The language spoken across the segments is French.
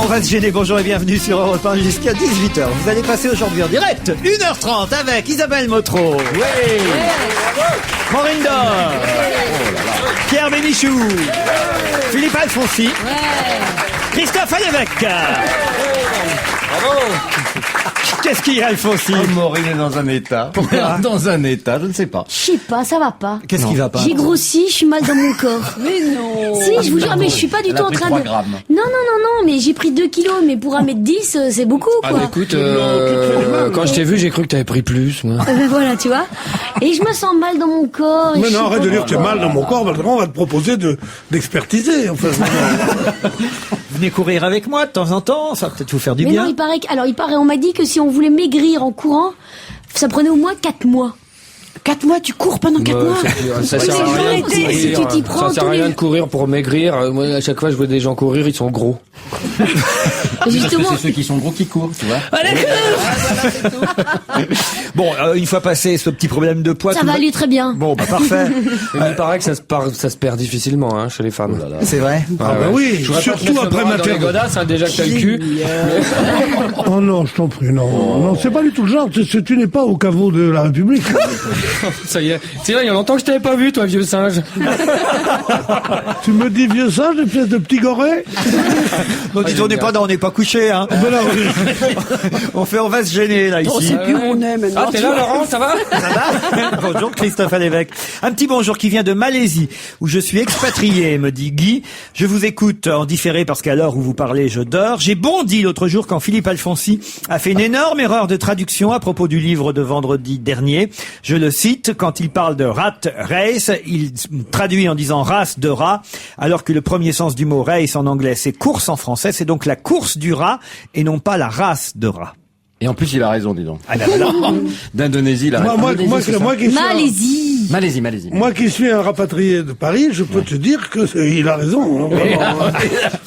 On va se gêner, bonjour et bienvenue sur Europe 1 jusqu'à 18h. Vous allez passer aujourd'hui en direct 1h30 avec Isabelle Motro. Oui. Maureen Dor. Pierre Bénichou. Philippe Alfonsi. Christophe Lévesque. Bravo. Qu'est-ce qu'il y a, Alfonsi? Maureen est dans un état. Pourquoi? Dans un état, je ne sais pas. Je sais pas, ça va pas. Qu'est-ce qui va pas? J'ai grossi, je suis mal dans mon corps. Mais non. Si, je vous jure, mais je suis pas du tout en train de... grammes. Non, mais j'ai pris 2 kilos, mais pour 1m10, c'est beaucoup, quoi. Ah bah écoute, quand je t'ai vu, j'ai cru que t'avais pris plus, moi. Ben voilà, tu vois. Et je me sens mal dans mon corps. Mais non, arrête de dire que tu es mal dans mon corps, maintenant on va te proposer d'expertiser. Enfin, Venez courir avec moi de temps en temps, ça va peut-être vous faire du mais bien. non, il paraît, on m'a dit que si on voulait maigrir en courant, ça prenait au moins 4 mois. 4 mois, tu cours pendant 4 mois. Ça sert à mais rien de arrêtez, courir. si tu t'y prends Ça sert à tous rien les- de courir pour maigrir. Moi, à chaque fois, je vois des gens courir, ils sont gros. Justement. Parce que c'est ceux qui sont gros qui courent, tu vois. Bon, une fois passé ce petit problème de poids... Ça tout va aller très bien. Bon, bah parfait. Mais il paraît que ça se perd difficilement, hein, chez les femmes. C'est vrai? ah bah oui, surtout après ma dans les godasses, hein, déjà que t'as le cul. Oh non, je t'en prie, non. Non, c'est pas du tout le genre, tu n'es pas au caveau de la République. Ça y est. C'est vrai, il y a longtemps que je t'avais pas vu, toi, vieux singe. Tu me dis vieux singe, espèce de petit goré. Bon, dites, on n'est pas couché, hein. Ben là, oui. On va se gêner, là, On ici. sait plus où on est maintenant. Ah, t'es là, Laurent, ça va? Bonjour Christophe Lévesque. Un petit bonjour qui vient de Malaisie, où je suis expatrié, me dit Guy. Je vous écoute en différé parce qu'à l'heure où vous parlez, je dors. J'ai bondi l'autre jour quand Philippe Alfonsi a fait une énorme erreur de traduction à propos du livre de vendredi dernier. Je le cite, quand il parle de rat race, il traduit en disant race de rat, alors que le premier sens du mot race en anglais, c'est course en français, c'est donc la course du rat et non pas la race de rat. Et en plus, il a raison, dis donc. Ah ben voilà. D'Indonésie, il a raison. Malaisie. Moi qui suis un rapatrié de Paris, je peux te dire que il a raison. Hein, vraiment.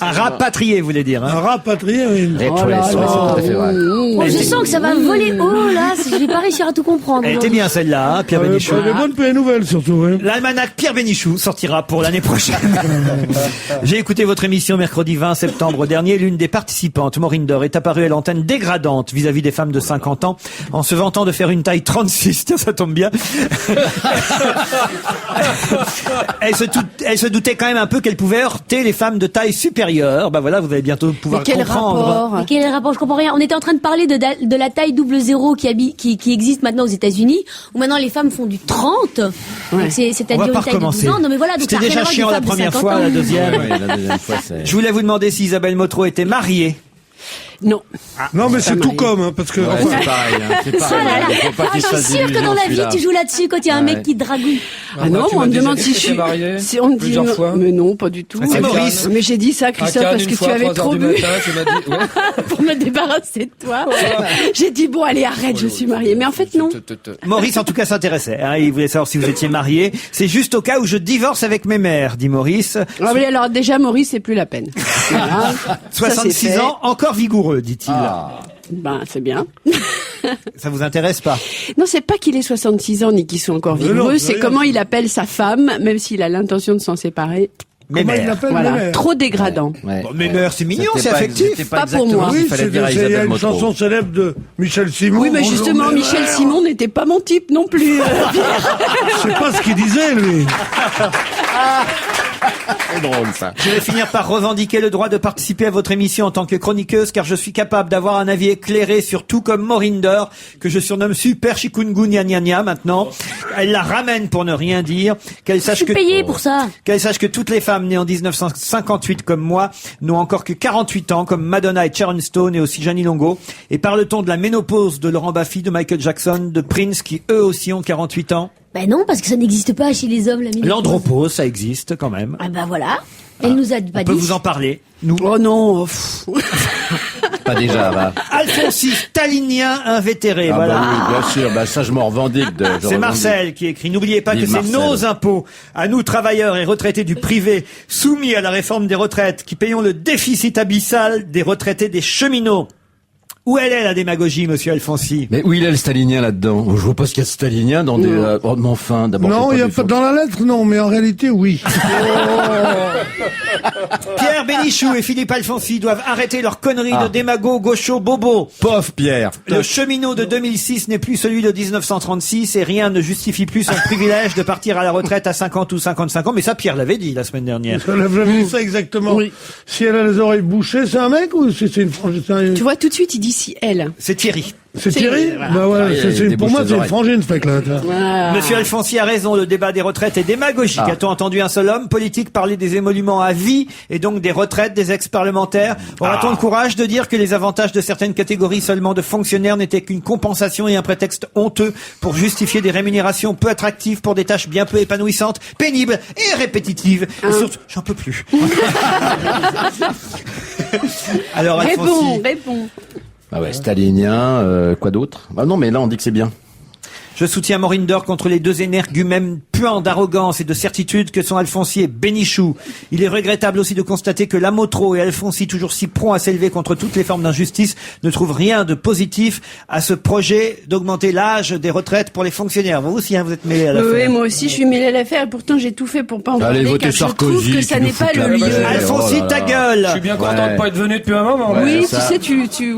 Un rapatrié, vous voulez dire, Un hein? rapatrié, oui. C'est tout à fait vrai. Oh, je sens que ça va voler haut, là. Je vais pas réussir à tout comprendre. Elle était bien celle-là, hein, Pierre Bénichou. Les bonnes et nouvelles, surtout. Oui. L'almanach Pierre Bénichou sortira pour l'année prochaine. J'ai écouté votre émission mercredi 20 septembre dernier. L'une des participantes, Maureen Dor, est apparue à l'antenne dégradante vis-à-vis des femmes de 50 ans en se vantant de faire une taille 36. Tiens, ça tombe bien. Elle se doutait quand même un peu qu'elle pouvait heurter les femmes de taille supérieure. Bah voilà, vous allez bientôt pouvoir Mais quel comprendre. rapport? Mais quel est le rapport? Je comprends rien. On était en train de parler de la taille 00 qui existe maintenant aux États-Unis, où maintenant les femmes font du 30. Donc c'est-à-dire On va une pas taille de 12 recommencer. ans. Non mais voilà, donc C'était ça a rien déjà à voir chiant avec la des femmes de première 50 fois, ans. la deuxième. Oui, la deuxième fois, c'est... Je voulais vous demander si Isabelle Motro était mariée. Non. Non, mais c'est tout marié. comme, hein, parce que. Ouais, enfin, c'est pareil, hein, c'est pareil. Ah là là. Il faut pas Ah, qu'il se je fasse suis sûre que d'illusions, dans la vie, celui-là. tu joues là-dessus quand il y a un mec qui te dragouille. Ah non, tu on m'as me déjà demande dit si que je t'étais suis... marié Si on me dit plusieurs non, fois. mais non, pas du tout. C'est Maurice. Mais j'ai dit ça, Christophe, parce que tu avais trop bu Tu m'as dit, ouais. pour me débarrasser de toi. J'ai dit bon, allez, arrête, je suis mariée. Mais en fait, non. Maurice, en tout cas, s'intéressait. Hein, il voulait savoir si vous étiez marié. C'est juste au cas où je divorce avec mes mères, dit Maurice. Ah oui, alors déjà, Maurice, c'est plus la peine. Voilà. Ça, c'est 66 fait. ans, encore vigoureux, dit-il. Ben, c'est bien. Ça vous intéresse pas? Non, c'est pas qu'il ait 66 ans ni qu'il soit encore Mais non, vigoureux, c'est c'est rien. comment il appelle sa femme, même s'il a l'intention de s'en séparer. Mes comment il mères. l'appelle, Voilà, mes mères trop dégradant. Ouais. Bon, mes mères, c'est mignon, C'était c'est pas- affectif. c'était Pas pour exactement moi. ce qu'il Oui, fallait dire à il y a Isabelle une Motro. chanson célèbre de Michel Simon. Oui, mais justement, Bonjour, mes Michel mères. Simon n'était pas mon type non plus. Je sais pas ce qu'il disait, lui. C'est drôle, ça. Je vais finir par revendiquer le droit de participer à votre émission en tant que chroniqueuse, car je suis capable d'avoir un avis éclairé sur tout comme Maureen Dor, que je surnomme Super Chikungunya Nya Nya maintenant. Elle la ramène pour ne rien dire. Qu'elle Je sache suis que... payée pour ça. Qu'elle sache que toutes les femmes nées en 1958 comme moi n'ont encore que 48 ans, comme Madonna et Sharon Stone et aussi Jeannie Longo. Et parle-t-on de la ménopause de Laurent Baffy, de Michael Jackson, de Prince, qui eux aussi ont 48 ans? Ben non, parce que ça n'existe pas chez les hommes, la ménopause. L'andropause, ça existe quand même. Ah ben voilà. Elle nous a pas On peut dit. vous en parler. Nous. Oh non. Pas déjà, va. Alphonsi, stalinien invétéré, Ah voilà. bah oui, bien sûr, bah ça je m'en revendique. C'est Marcel qui écrit. N'oubliez pas que Vive c'est Marcel. nos impôts, à nous travailleurs et retraités du privé, soumis à la réforme des retraites, qui payons le déficit abyssal des retraités des cheminots. Où elle est la démagogie, monsieur Alfonsi? Mais où il est le stalinien là-dedans? Je vois pas ce qu'il y a de stalinien dans des... oh, mais enfin, d'abord... Non, il y a pas dans la lettre, non, mais en réalité, oui. Pierre Bénichou et Philippe Alfonsi doivent arrêter leur connerie de démago gaucho bobo. Pauvre Pierre. Le cheminot de 2006 n'est plus celui de 1936 et rien ne justifie plus son privilège de partir à la retraite à 50 ou 55 ans. Mais ça, Pierre l'avait dit la semaine dernière. J'avais dit ça exactement. Oui. Si elle a les oreilles bouchées, c'est un mec ou c'est une frangine? Tu vois, tout de suite, il dit si elle. C'est Thierry. C'est Thierry? Bah ouais, Ah, il pour moi, débouche c'est les une frangine, ce mec-là. Monsieur Alfonsi a raison, le débat des retraites est démagogique. A-t-on entendu un seul homme politique parler des émoluments à vie et donc des retraites des ex-parlementaires? Aura-t-on le courage de dire que les avantages de certaines catégories seulement de fonctionnaires n'étaient qu'une compensation et un prétexte honteux pour justifier des rémunérations peu attractives pour des tâches bien peu épanouissantes, pénibles et répétitives? Et surtout, j'en peux plus. Alors, Alfonsi. Réponds. Ah ouais, stalinien, quoi d'autre? Ah non, mais là, on dit que c'est bien. Je soutiens Maureen Dor contre les deux énergumènes puants d'arrogance et de certitude que sont Alfonsi et Bénichou. Il est regrettable aussi de constater que Lamotro et Alfonsi, toujours si prompts à s'élever contre toutes les formes d'injustice, ne trouvent rien de positif à ce projet d'augmenter l'âge des retraites pour les fonctionnaires. Vous aussi, vous êtes mêlés à l'affaire. Oui, moi aussi, je suis mêlée à l'affaire et pourtant j'ai tout fait pour pas en parler. Allez, votez car je trouve Sarkozy, que qui ça nous n'est pas fout le la lieu. paix. Alfonsi, Oh là ta là. gueule! Je suis bien content de pas être venu depuis un moment. Ouais. Oui, ça. tu sais, tu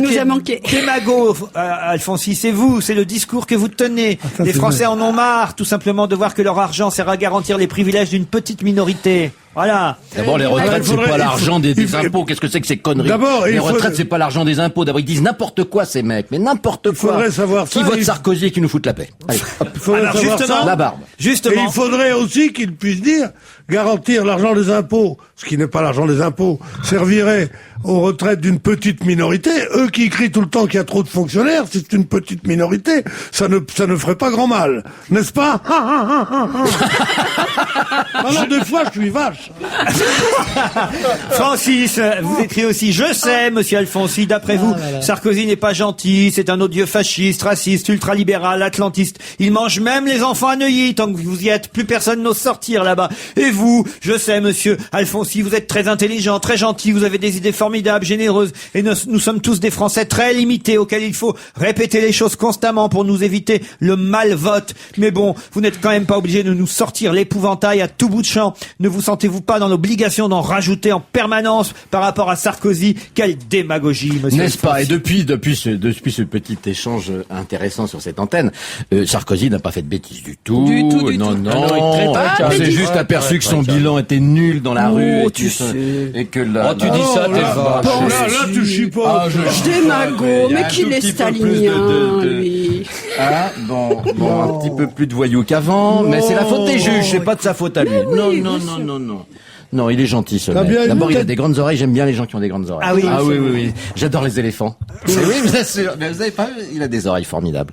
nous as manqué. Démago, Alfonsi, c'est vous, c'est le discours que vous tenez. ça, Les c'est Français vrai. en ont marre, tout simplement, de voir que leur argent sert à garantir les privilèges d'une petite minorité. Voilà. D'abord, les retraites, c'est pas l'argent des impôts. Qu'est-ce que c'est que ces conneries? D'abord, les il faut- retraites, c'est pas l'argent des impôts. D'abord, ils disent n'importe quoi, ces mecs. Mais n'importe quoi. faudrait savoir qui ça, vote il- Sarkozy et qui nous fout la paix. Allez, hop. Il faudrait Alors, savoir justement, ça. La barbe. Et Justement. il faudrait aussi qu'ils puissent dire, garantir l'argent des impôts, ce qui n'est pas l'argent des impôts, servirait aux retraites d'une petite minorité. Eux qui crient tout le temps qu'il y a trop de fonctionnaires, c'est une petite minorité, ça ne ferait pas grand mal, n'est-ce pas? Alors des fois, je suis vache. Francis, vous écrivez aussi, je sais, monsieur Alfonsi, d'après vous, Sarkozy n'est pas gentil, c'est un odieux fasciste, raciste, ultralibéral, atlantiste. Il mange même les enfants à Neuilly, tant que vous y êtes, plus personne n'ose sortir là-bas. Et vous, je sais, monsieur Alfonsi, vous êtes très intelligent, très gentil, vous avez des idées formidables, généreuses, et nous sommes tous des Français très limités, auxquels il faut répéter les choses constamment pour nous éviter le mal-vote. Mais bon, vous n'êtes quand même pas obligé de nous sortir l'épouvantail à tout bout de champ. Ne vous sentez-vous pas dans l'obligation d'en rajouter en permanence par rapport à Sarkozy? Quelle démagogie, monsieur. N'est-ce pas? Et Alfonsi. depuis ce petit échange intéressant sur cette antenne, Sarkozy n'a pas fait de bêtises du tout. Du tout, du non, tout. non. Ah non, il est très On s'est calme. juste aperçu que son bilan était nul dans la rue. Et tu que- sais. Et que là. Oh, tu dis ça, t'es vache. Là, tu chipotes. Ah, Démago, il y a mais un qu'il tout est petit peu plus stalinien, lui. Ah, bon, un petit peu plus de voyou qu'avant, mais c'est la faute des juges, c'est pas de sa faute à lui. Non, oui, non, bien non, sûr. non, non. Non, il est gentil, ce T'as mec. bien une D'abord, il a tête- des grandes oreilles, j'aime bien les gens qui ont des grandes oreilles. Ah oui. Ah oui, oui, oui. J'adore les éléphants. Oui, bien sûr. Mais vous avez pas vu, il a des oreilles formidables.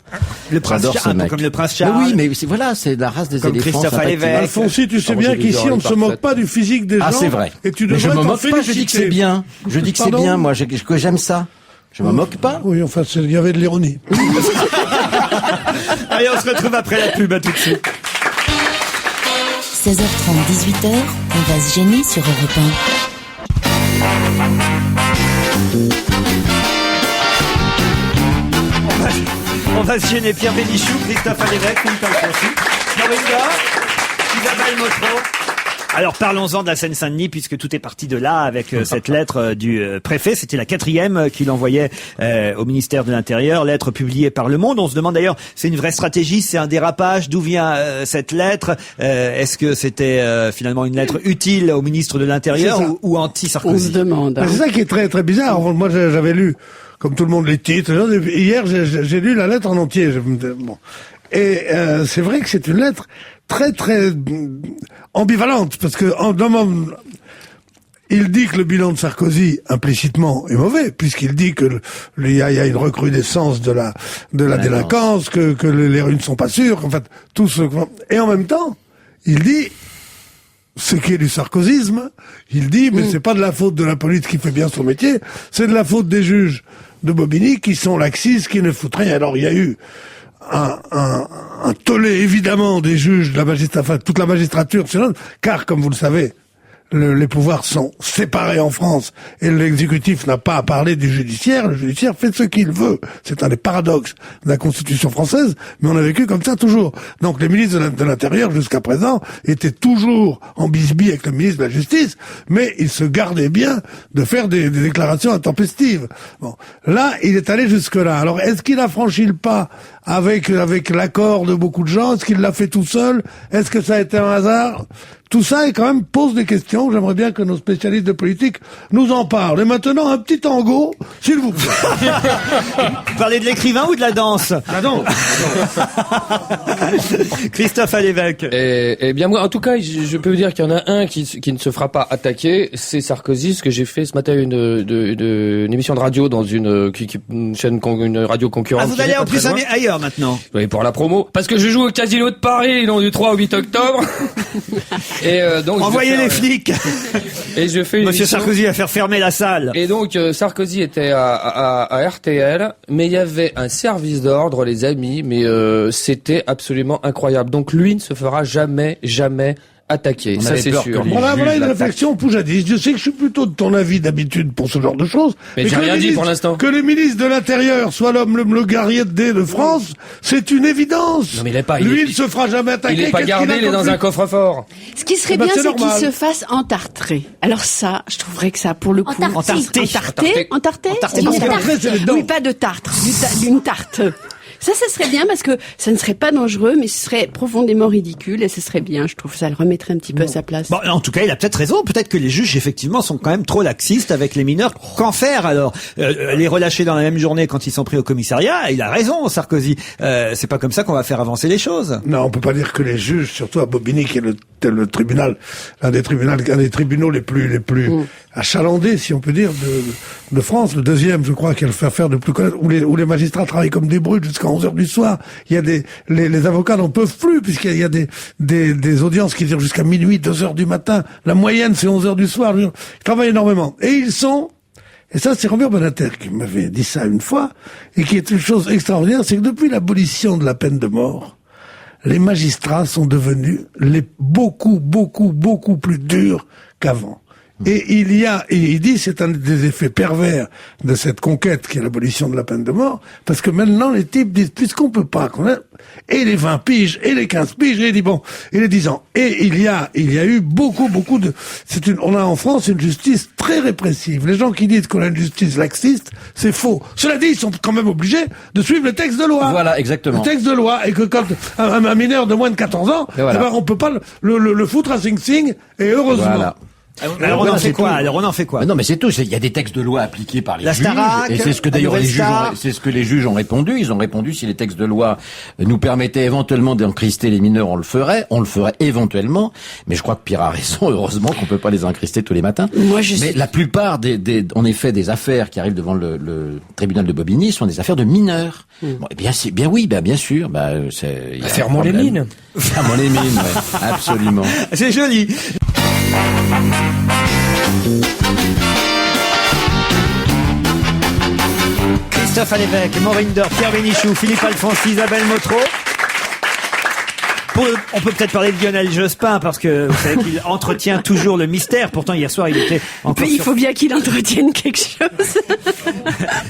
Le prince J'adore Charles, ce un peu mec. comme le prince Mais Charles. oui, mais voilà, c'est la race des Comme éléphants. Christophe sympathiques. Alévèque. Alfonsi, tu sais Oh, bien j'ai des qu'ici, on ne oreilles se moque parfaites. pas du physique des gens. Ah, c'est vrai. Et tu Mais je devrais me t'en moque pas, je dis que c'est féliciter. bien. Je dis que c'est Pardon bien, moi, que j'aime ça. Je me moque pas. Oui, enfin, il y avait de l'ironie. Allez, on se retrouve après la pub, à tout de suite. 16h30, 18h, on va se gêner sur Europe 1. On va se gêner Pierre Bénichou, Christophe Alévèque, Philippe Alfonsi, Maureen Dor, Isabelle Motro. Alors parlons-en de la Seine-Saint-Denis, puisque tout est parti de là avec cette lettre du préfet. C'était la 4e qu'il envoyait au ministère de l'Intérieur, lettre publiée par Le Monde. On se demande d'ailleurs, c'est une vraie stratégie, c'est un dérapage, d'où vient cette lettre? Est-ce que c'était finalement une lettre utile au ministre de l'Intérieur C'est ça. ou On anti-Sarkozy? se demande. hein. C'est ça qui est très très bizarre. Moi, j'avais lu, comme tout le monde, les titres. Hier, j'ai lu la lettre en entier. Bon. Et c'est vrai que c'est une lettre très très ambivalente, parce que il dit que le bilan de Sarkozy implicitement est mauvais, puisqu'il dit que il y a une recrudescence de la délinquance, que les rues ne sont pas sûres, en fait, tout ce. Et en même temps, il dit ce qui est du sarkozysme, il dit, mais c'est pas de la faute de la police qui fait bien son métier, c'est de la faute des juges de Bobigny qui sont laxistes, qui ne foutent rien. Alors il y a eu un tollé évidemment des juges, de la magistrature, enfin, toute la magistrature, car comme vous le savez, les pouvoirs sont séparés en France et l'exécutif n'a pas à parler du judiciaire. Le judiciaire fait ce qu'il veut. C'est un des paradoxes de la Constitution française, mais on a vécu comme ça toujours. Donc les ministres de l'Intérieur, jusqu'à présent, étaient toujours en bisbille avec le ministre de la Justice, mais ils se gardaient bien de faire des déclarations intempestives. Bon, là, il est allé jusque-là. Alors, est-ce qu'il a franchi le pas avec l'accord de beaucoup de gens? Est-ce qu'il l'a fait tout seul? Est-ce que ça a été un hasard? Tout ça, quand même, pose des questions. J'aimerais bien que nos spécialistes de politique nous en parlent. Et maintenant, un petit tango, s'il vous plaît. Vous parlez de l'écrivain ou de la danse? Ah non. Christophe Alévèque. Eh bien moi, en tout cas, je peux vous dire qu'il y en a un qui ne se fera pas attaquer, c'est Sarkozy. Ce que j'ai fait ce matin, une émission de radio dans une chaîne, une radio concurrente. Ah, vous allez en plus ailleurs maintenant. Oui, pour la promo. Parce que je joue au Casino de Paris, donc du 3 au 8 octobre. Et donc envoyez les flics. Et je fais Monsieur Sarkozy va faire fermer la salle. Et donc Sarkozy était à RTL, mais il y avait un service d'ordre, les amis, mais c'était absolument incroyable. Donc lui ne se fera jamais attaqué, ça c'est sûr. Voilà une réflexion poujadiste. Je sais que je suis plutôt de ton avis d'habitude pour ce genre de choses. Mais j'ai rien dit pour l'instant. Que le ministre de l'Intérieur soit le guerrier de France, c'est une évidence. Non mais il est pas. Lui, il ne se fera jamais attaquer. Il est pas gardé, il est dans un coffre-fort. Ce qui serait bien, c'est qu'il se fasse entartrer. Alors ça, je trouverais que ça, pour le coup... Entarté. Oui, pas de tartre, d'une tarte. Ça serait bien parce que ça ne serait pas dangereux, mais ce serait profondément ridicule et ce serait bien, je trouve. Ça le remettrait un petit peu à sa place. Bon, en tout cas, il a peut-être raison. Peut-être que les juges, effectivement, sont quand même trop laxistes avec les mineurs. Qu'en faire, alors? Les relâcher dans la même journée quand ils sont pris au commissariat? Il a raison, Sarkozy. C'est pas comme ça qu'on va faire avancer les choses. Non, on peut pas dire que les juges, surtout à Bobigny, qui est le tribunal, un des tribunaux les plus achalandés, si on peut dire, de France. Le deuxième, je crois, qui a le fait faire de plus connaître, où les magistrats travaillent comme des brutes jusqu'à 11h du soir. Il y a les avocats n'en peuvent plus, puisqu'il y a des audiences qui durent jusqu'à minuit, 2h du matin. La moyenne, c'est 11h du soir. Ils travaillent énormément. Et ils sont, et ça, c'est Robert Badinter qui m'avait dit ça une fois, et qui est une chose extraordinaire, c'est que depuis l'abolition de la peine de mort, les magistrats sont devenus beaucoup plus durs qu'avant. Et il dit, c'est un des effets pervers de cette conquête qui est l'abolition de la peine de mort, parce que maintenant les types disent, puisqu'on peut pas, et les 20 piges, et les 15 piges, et les 10 ans. Et il y a eu beaucoup de, on a en France une justice très répressive. Les gens qui disent qu'on a une justice laxiste, c'est faux. Cela dit, ils sont quand même obligés de suivre le texte de loi. Voilà, exactement. Le texte de loi, et que quand un mineur de moins de 14 ans, voilà. On peut pas le foutre à Sing Sing, et heureusement. Voilà. Alors on en fait quoi? Non, mais c'est tout. Il y a des textes de loi appliqués par les juges. Starac, et c'est ce que d'ailleurs c'est ce que les juges ont répondu. Ils ont répondu, si les textes de loi nous permettaient éventuellement d'encrister les mineurs, on le ferait éventuellement. Mais je crois que Pierre a raison, heureusement qu'on peut pas les encrister tous les matins. Mais la plupart en effet, des affaires qui arrivent devant le tribunal de Bobigny sont des affaires de mineurs. Bon, bien sûr. C'est affaire Mon-les-Mines. Affaire Mon-les-Mines, ouais, absolument. C'est joli. Christophe Alévèque, Maureen Dor, Pierre Bénichou, Philippe Alfonsi, Isabelle Motro. On peut peut-être parler de Lionel Jospin, parce que vous savez qu'il entretient toujours le mystère. Pourtant, hier soir, il était encore il faut bien qu'il entretienne quelque chose.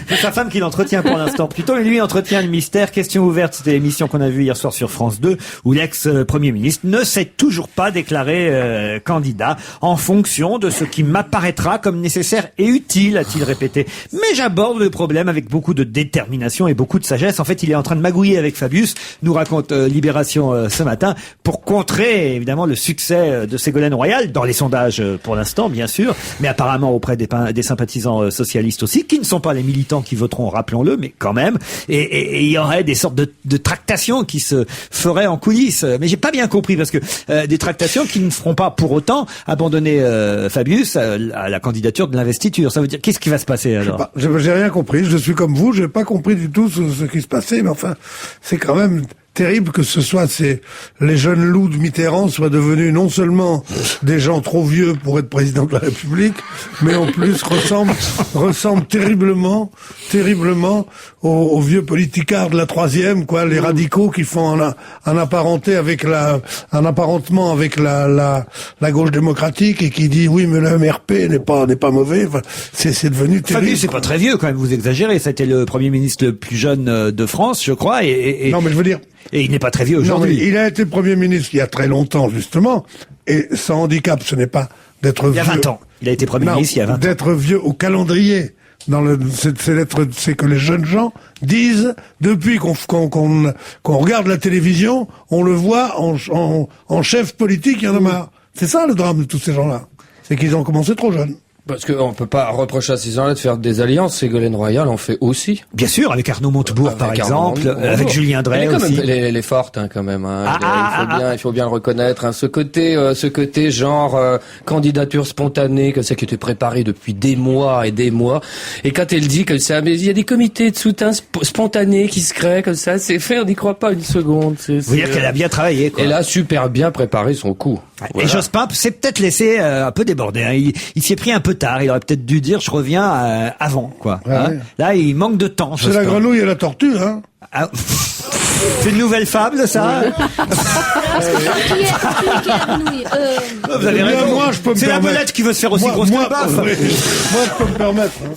C'est sa femme qui l'entretient pour l'instant. Plutôt, mais lui entretient le mystère. Question ouverte, c'était l'émission qu'on a vue hier soir sur France 2, où l'ex-premier ministre ne s'est toujours pas déclaré candidat en fonction de ce qui m'apparaîtra comme nécessaire et utile, a-t-il répété. Mais j'aborde le problème avec beaucoup de détermination et beaucoup de sagesse. En fait, il est en train de magouiller avec Fabius, nous raconte Libération ce matin, pour contrer évidemment le succès de Ségolène Royal, dans les sondages pour l'instant bien sûr, mais apparemment auprès des sympathisants socialistes aussi, qui ne sont pas les militants qui voteront, rappelons-le, mais quand même, et il y aurait des sortes de tractations qui se feraient en coulisses, mais j'ai pas bien compris, parce que des tractations qui ne feront pas pour autant abandonner Fabius à la candidature de l'investiture. Ça veut dire, qu'est-ce qui va se passer alors? J'ai rien compris, je suis comme vous, j'ai pas compris du tout ce qui se passait, mais enfin, c'est quand même terrible que ce soit les jeunes loups de Mitterrand soient devenus non seulement des gens trop vieux pour être président de la République, mais en plus ressemblent terriblement aux vieux politicards de la troisième, quoi, les radicaux qui font un apparentement avec la gauche démocratique et qui dit oui, mais le MRP n'est pas mauvais. Enfin, c'est devenu terrible. Fabien, c'est pas très vieux quand même, vous exagérez. C'était le Premier ministre le plus jeune de France, je crois. Non, mais je veux dire. Et il n'est pas très vieux aujourd'hui. Il a été Premier ministre il y a très longtemps, justement. Et son handicap, ce n'est pas d'être vieux. Il y a 20 ans. Il a été Premier ministre il y a 20 ans. D'être vieux au calendrier. C'est que les jeunes gens disent, depuis qu'on regarde la télévision, on le voit en chef politique, il y en a marre. C'est ça le drame de tous ces gens-là. C'est qu'ils ont commencé trop jeunes. Parce qu'on peut pas reprocher à ces gens-là de faire des alliances. Ségolène Royal en fait aussi. Bien sûr, avec Arnaud Montebourg, par exemple, avec Julien Drey aussi. Elle est forte, quand même. Il faut bien le reconnaître. Hein. Ce côté genre candidature spontanée, que ça qui était préparé depuis des mois et des mois. Et quand elle dit que ça, mais il y a des comités de soutien spontanés qui se créent comme ça, c'est fait, on n'y croit pas une seconde. Vous voulez dire qu'elle a bien travaillé, quoi. Elle a super bien préparé son coup. Voilà. Et Jospin s'est peut-être laissé un peu déborder. Hein. Il s'y est pris un peu tard. Il aurait peut-être dû dire je reviens avant, quoi. Ouais, hein. ouais. Là, il manque de temps. C'est la grenouille et la tortue, hein. Ah, c'est une nouvelle fable, ça. Vous avez raison. Moi, je peux me c'est la belette qui veut se faire aussi grosse que le baf. Moi, je peux me permettre. Hein.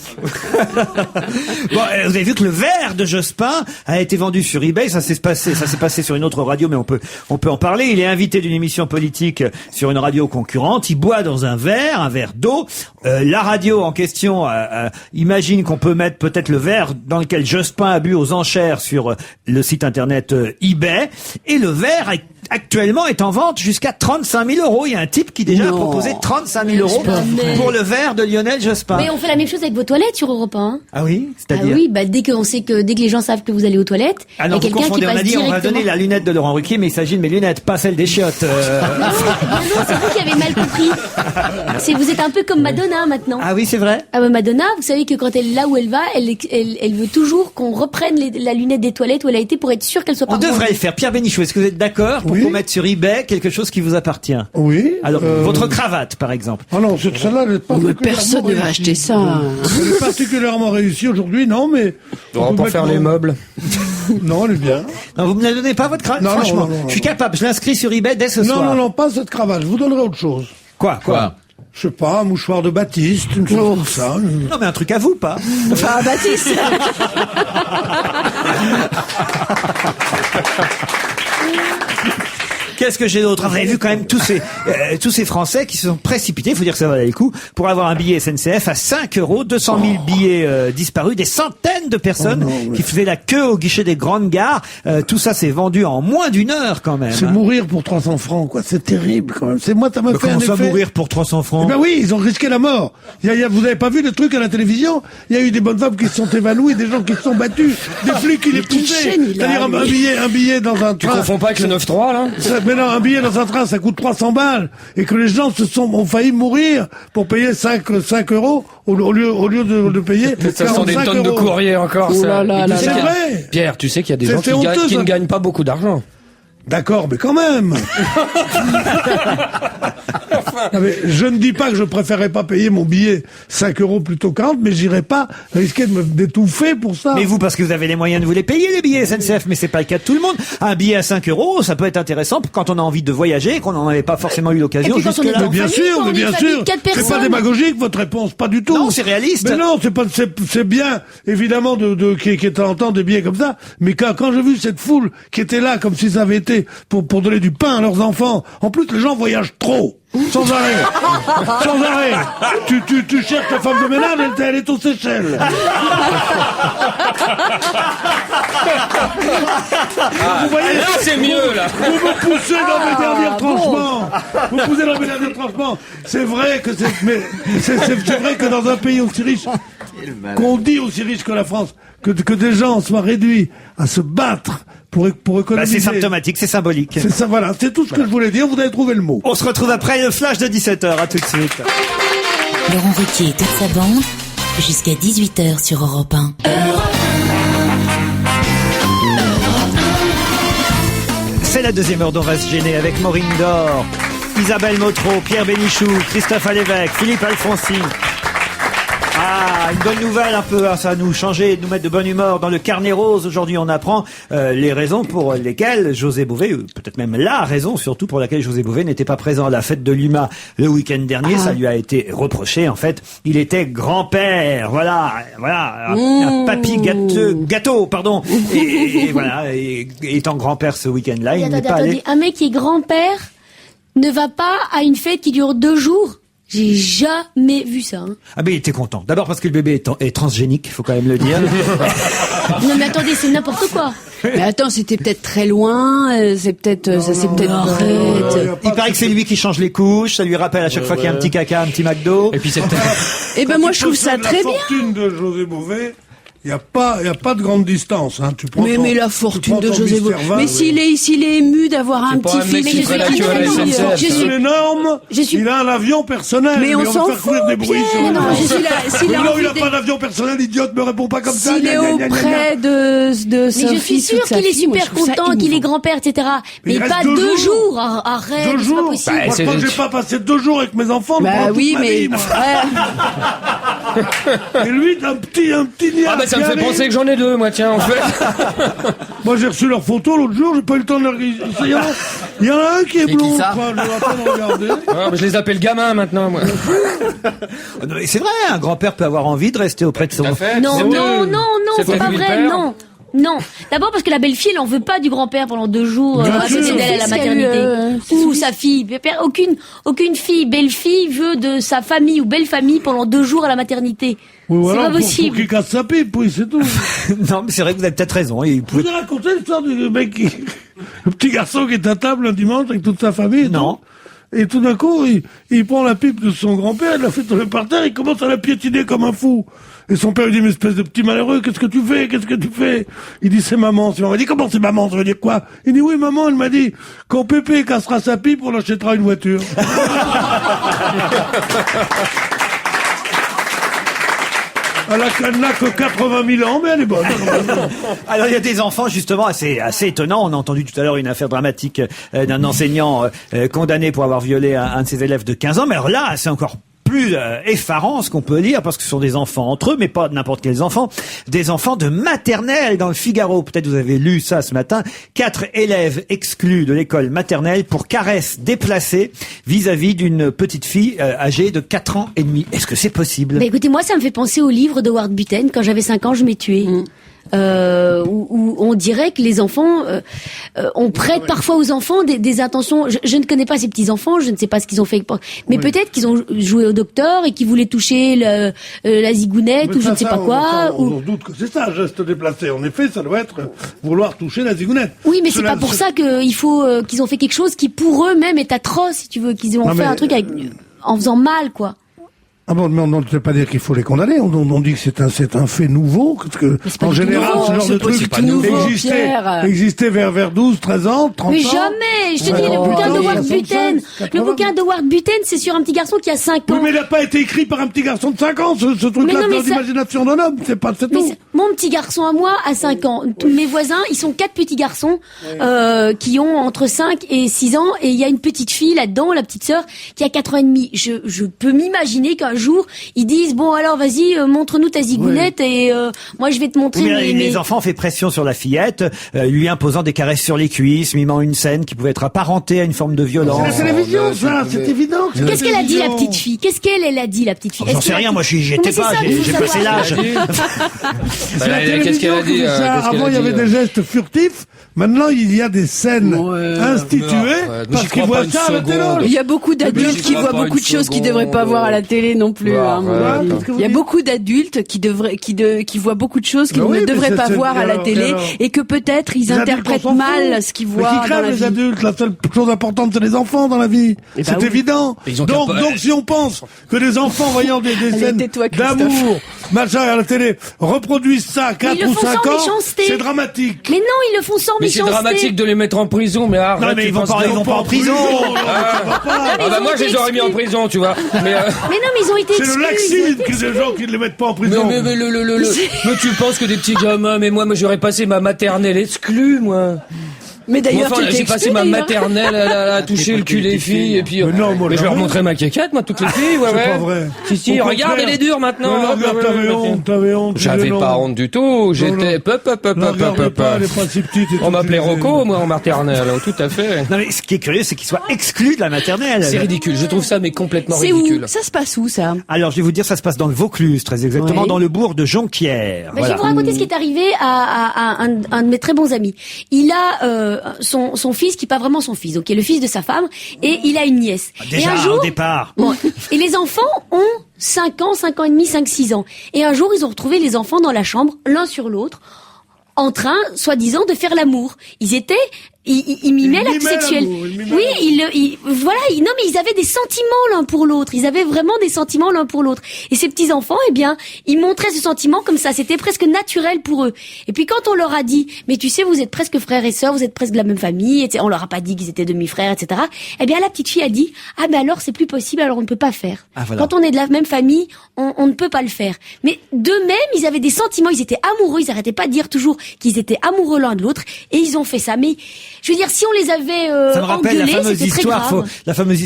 Bon, vous avez vu que le verre de Jospin a été vendu sur eBay. Ça s'est passé sur une autre radio, mais on peut en parler. Il est invité d'une émission politique sur une radio concurrente. Il boit dans un verre d'eau. La radio en question imagine qu'on peut mettre peut-être le verre dans lequel Jospin a bu aux enchères sur le site internet eBay. Et le verre actuellement est en vente jusqu'à 35 000 €. Il y a un type qui déjà a proposé 35 000 € pour le verre de Lionel Jospin. Mais on fait la même chose avec vos toilettes sur Europe 1. Ah oui, c'est-à-dire? Ah oui, dès que les gens savent que vous allez aux toilettes, il y a quelqu'un qui passe directement. On va donner la lunette de Laurent Ruquier, mais il s'agit de mes lunettes, pas celles des chiottes. Non, c'est vous qui avez mal compris. Vous êtes un peu comme Madonna maintenant. Ah oui, c'est vrai. Ah bah Madonna, vous savez que quand elle est là où elle va, elle veut toujours qu'on reprenne la lunette des toilettes où elle a été pour être sûre qu'elle soit pas. On devrait le faire. Pierre Bénichou, est-ce que vous êtes d'accord pour qu'on mette sur eBay quelque chose qui vous appartient? Oui. Alors, votre cravate, par exemple. Ah non, celle-là, elle est pas. Mais personne ne va acheter ça. Elle est particulièrement réussie aujourd'hui, non, mais. On va faire les meubles. Non, elle est bien. Non, vous me la donnez pas, votre cravate? Non, franchement. non, je suis capable. Je l'inscris sur eBay dès ce soir. Non, pas cette cravate. Je vous donnerai autre chose. Quoi? Je sais pas, un mouchoir de Baptiste, une chose comme ça. Non, mais un truc à vous, pas? Ah, Baptiste. Qu'est-ce que j'ai d'autre? Vous avez vu quand même tous ces Français qui se sont précipités, il faut dire que ça valait le coup, pour avoir un billet SNCF à 5 €, 200 000 billets disparus, des centaines de personnes qui faisaient la queue au guichet des grandes gares. Tout ça s'est vendu en moins d'une heure quand même. C'est mourir pour 300 francs, quoi. C'est terrible quand même. Ça m'a fait un effet. Comment ça mourir pour 300 francs? Eh ben oui, ils ont risqué la mort. Vous avez pas vu le truc à la télévision? Il y a eu des bonnes femmes qui se sont évanouies, des gens qui se sont battus, des flics qui les poussaient. C'est-à-dire un billet dans un train. Tu confonds pas avec le 9-3, là? Mais non, un billet dans un train, ça coûte 300 balles. Et que les gens ont failli mourir pour payer 5 €, au lieu de payer. Ça sont des tonnes de courrier encore, oh ça. là là C'est vrai. Pierre, tu sais qu'il y a des gens qui ne gagnent pas beaucoup d'argent. D'accord, mais quand même. Non, mais je ne dis pas que je préférerais pas payer mon billet 5 € plutôt 40, mais j'irais pas risquer d'étouffer pour ça. Mais vous, parce que vous avez les moyens de vous les payer, les billets SNCF, mais c'est pas le cas de tout le monde. Un billet à 5 €, ça peut être intéressant quand on a envie de voyager et qu'on n'en avait pas forcément eu l'occasion jusque-là. Mais bien sûr, c'est pas démagogique votre réponse, pas du tout. Non, c'est réaliste. Mais non, c'est bien, évidemment, qui est tentant des billets comme ça, mais quand j'ai vu cette foule qui était là comme si ça avait été pour donner du pain à leurs enfants, en plus les gens voyagent trop. Sans arrêt. Sans arrêt. Tu cherches ta femme de ménage, elle est aux Seychelles. Vous voyez, là, c'est mieux, là. Vous me poussez dans mes derniers tranchements. Vous me poussez dans mes derniers tranchements. C'est vrai que c'est vrai que dans un pays aussi riche, qu'on dit aussi riche que la France, que des gens soient réduits à se battre pour économiser. C'est symptomatique, c'est symbolique. C'est ça, voilà. C'est tout ce que je voulais dire. Vous avez trouvé le mot. On se retrouve après le flash de 17h. À tout de suite. Laurent Ruquier et toute sa bande, jusqu'à 18h sur Europe 1. C'est la deuxième heure dont on va se gêner avec Maureen Dor, Isabelle Motro, Pierre Bénichou, Christophe Alévèque, Philippe Alfonsi. Ah, une bonne nouvelle un peu, hein, ça va nous changer, nous mettre de bonne humeur. Dans le carnet rose, aujourd'hui, on apprend les raisons pour lesquelles José Bové, peut-être même la raison surtout pour laquelle José Bové n'était pas présent à la fête de l'UMA le week-end dernier. Ça lui a été reproché. En fait, il était grand-père. Voilà, un papy gâteau, pardon. Et voilà, et étant grand-père ce week-end-là, il n'est pas allé. Un mec qui est grand-père ne va pas à une fête qui dure 2 jours. J'ai jamais vu ça. Hein. Ah mais il était content. D'abord parce que le bébé est transgénique, faut quand même le dire. Non mais attendez, c'est n'importe quoi. Mais attends, c'était peut-être très loin, c'est peut-être, ça c'est peut-être. Arrête. Il paraît que c'est lui qui change les couches, ça lui rappelle à chaque fois qu'il y a un petit caca, un petit McDo. Et puis c'est Eh ben moi je trouve ça très bien. La fortune de José Bové, il y a pas de grande distance, hein. Tu prends mais la fortune de José Bové. Mais s'il est ému d'avoir un petit fils, mais je suis énorme. Il a un avion personnel. Mais on s'en fout. Des bruits sur non, je suis là. Il a pas d'avion personnel, idiote, me réponds pas comme ça. S'il est auprès de Sophie, mais je suis sûre qu'il est super content, qu'il est grand-père, etc. Mais pas 2 jours. Arrête, c'est pas possible. Moi, je crois que j'ai pas passé 2 jours avec mes enfants. Bah oui, mais. Et lui, un petit niais. Ça me fait penser que j'en ai 2, moi, tiens, en fait. Moi, j'ai reçu leurs photos l'autre jour, j'ai pas eu le temps de les regarder. Il y en a un qui est blond. ça je vais à peine regarder. Mais je les appelle gamins, maintenant, moi. C'est vrai, un grand-père peut avoir envie de rester auprès de son... Non, c'est pas vrai, non. Non. D'abord parce que la belle-fille, elle en veut pas du grand-père pendant 2 jours à côté d'elle à la maternité. Ou sa fille. Aucune fille, belle-fille veut de sa famille ou belle-famille pendant 2 jours à la maternité. Oui, voilà, c'est pas possible. Pour qu'il casse sa pipe, oui, c'est tout. Non, mais c'est vrai que vous avez peut-être raison. Vous avez raconté l'histoire du mec le petit garçon qui est à table un dimanche avec toute sa famille? Non. Et tout d'un coup, il prend la pipe de son grand-père, il la fait tomber par terre, il commence à la piétiner comme un fou. Et son père lui dit, mais espèce de petit malheureux, qu'est-ce que tu fais? Il dit, c'est maman. Il dit, comment c'est maman? Ça veut dire quoi? Il dit, oui, maman, elle m'a dit, quand Pépé cassera sa pipe, on achètera une voiture. Elle n'a que 80 000 ans, mais elle est bonne. Alors, il y a des enfants, justement, assez étonnants. On a entendu tout à l'heure une affaire dramatique d'un enseignant condamné pour avoir violé un de ses élèves de 15 ans. Mais alors là, c'est encore plus effarant ce qu'on peut dire, parce que ce sont des enfants entre eux, mais pas n'importe quels enfants, des enfants de maternelle. Dans le Figaro, peut-être vous avez lu ça ce matin, 4 élèves exclus de l'école maternelle pour caresses déplacées vis-à-vis d'une petite fille âgée de 4 ans et demi. Est-ce que c'est possible? Bah écoutez, moi ça me fait penser au livre de Howard Buten, Quand j'avais 5 ans, je m'ai tué. Où on dirait que les enfants, on prête parfois aux enfants des intentions. Je ne connais pas ces petits enfants, je ne sais pas ce qu'ils ont fait, mais peut-être qu'ils ont joué au docteur et qu'ils voulaient toucher la zigounette ou je ne sais pas quoi. On doute que c'est ça, un geste déplacé. En effet, ça doit être vouloir toucher la zigounette. Oui, mais c'est pas pour ça qu'il faut qu'ils ont fait quelque chose qui pour eux-mêmes est atroce, si tu veux, qu'ils ont fait un truc en faisant mal, quoi. Ah bon, mais on ne peut pas dire qu'il faut les condamner. On dit que c'est un fait nouveau, que en général, ce genre de truc existait vers 12, 13 ans, 30 ans. Mais jamais! Je te dis, le bouquin de Howard Buten. Le bouquin de Howard Buten, c'est sur un petit garçon qui a 5 ans. Oui, mais il n'a pas été écrit par un petit garçon de 5 ans, ce truc-là, dans l'imagination d'un homme. C'est tout. Mon petit garçon à moi a 5 ans. Tous mes voisins, ils sont 4 petits garçons, qui ont entre 5 et 6 ans, et il y a une petite fille là-dedans, la petite sœur, qui a 4 ans et demi. Je peux m'imaginer qu'un jour, ils disent, bon, alors, vas-y, montre-nous ta zigounette, et moi, je vais te montrer les enfants ont fait pression sur la fillette, lui imposant des caresses sur les cuisses, mimant une scène qui pouvait être apparentée à une forme de violence. C'est la télévision, ça, c'est évident. Qu'est-ce qu'elle a dit, la petite fille? Qu'est-ce qu'elle a dit, la petite fille? J'en sais rien, moi, j'y étais pas, j'ai passé l'âge. Qu'est-ce qu'elle a dit? Avant, il y avait des gestes furtifs. Maintenant, il y a des scènes instituées parce qu'ils voient ça à la télé. Il y a beaucoup d'adultes qui voient beaucoup de choses qu'ils devraient pas voir à la télé non plus. Il y a beaucoup d'adultes qui voient beaucoup de choses qu'ils ne devraient pas voir à la télé et que peut-être ils interprètent mal ce qu'ils voient dans la vie. Les adultes, la seule chose importante, c'est les enfants dans la vie. C'est évident. Donc, si on pense que les enfants voyant des scènes d'amour, machin à la télé, reproduisent ça à 4 ou 5 ans, c'est dramatique. Mais non, ils le font sans méchanceté. Mais c'est dramatique de les mettre en prison, mais arrête. Non, mais ils vont pas en prison. Moi, je les aurais mis en prison, tu vois. Mais non, mais ils ont été exclus. C'est le laxisme que des gens qui ne les mettent pas en prison. Mais tu penses que des petits gamins, mais moi, j'aurais passé ma maternelle exclue, moi. Mais d'ailleurs, j'ai passé ma maternelle à toucher le cul des filles, et puis, mais je leur montrais ma quéquette, moi, toutes les filles, ouais. C'est pas vrai. Si, regarde, elle est dure maintenant. Non, regarde, t'avais honte. J'avais pas honte du tout, j'étais elle est pas si petite. On m'appelait Rocco, moi, en maternelle, tout à fait. Non, mais ce qui est curieux, c'est qu'il soit exclu de la maternelle. C'est ridicule, je trouve ça, mais complètement C'est ridicule. où? Ça se passe où, ça? Alors, je vais vous dire, ça se passe dans le Vaucluse, très exactement, Oui. dans le bourg de Jonquière. Je vais vous raconter ce qui est arrivé à un de mes très bons amis. Il a son fils qui est pas vraiment son fils, donc qui est le fils de sa femme, et il a une nièce. Déjà, et un jour, au départ. bon, et les enfants ont 5 ans, 5 ans et demi, 5-6 ans. Et un jour, ils ont retrouvé les enfants dans la chambre, l'un sur l'autre, en train, soi-disant, de faire l'amour. Ils mimaient l'acte sexuel. Oui, non, mais ils avaient des sentiments l'un pour l'autre. Ils avaient vraiment des sentiments l'un pour l'autre. Et ces petits enfants, eh bien, ils montraient ce sentiment comme ça. C'était presque naturel pour eux. Et puis quand on leur a dit, mais tu sais, vous êtes presque frères et sœurs, vous êtes presque de la même famille, etc. On leur a pas dit qu'ils étaient demi-frères, etc. Eh bien, la petite fille a dit, ah ben alors c'est plus possible, alors on ne peut pas faire. Ah, voilà. Quand on est de la même famille, on ne peut pas le faire. Mais d'eux-mêmes, ils avaient des sentiments, ils étaient amoureux, ils arrêtaient pas de dire toujours qu'ils étaient amoureux l'un de l'autre, et ils ont fait ça. Mais je veux dire, si on les avait ça me rappelle engueulés, la fameuse c'était très histoire, grave.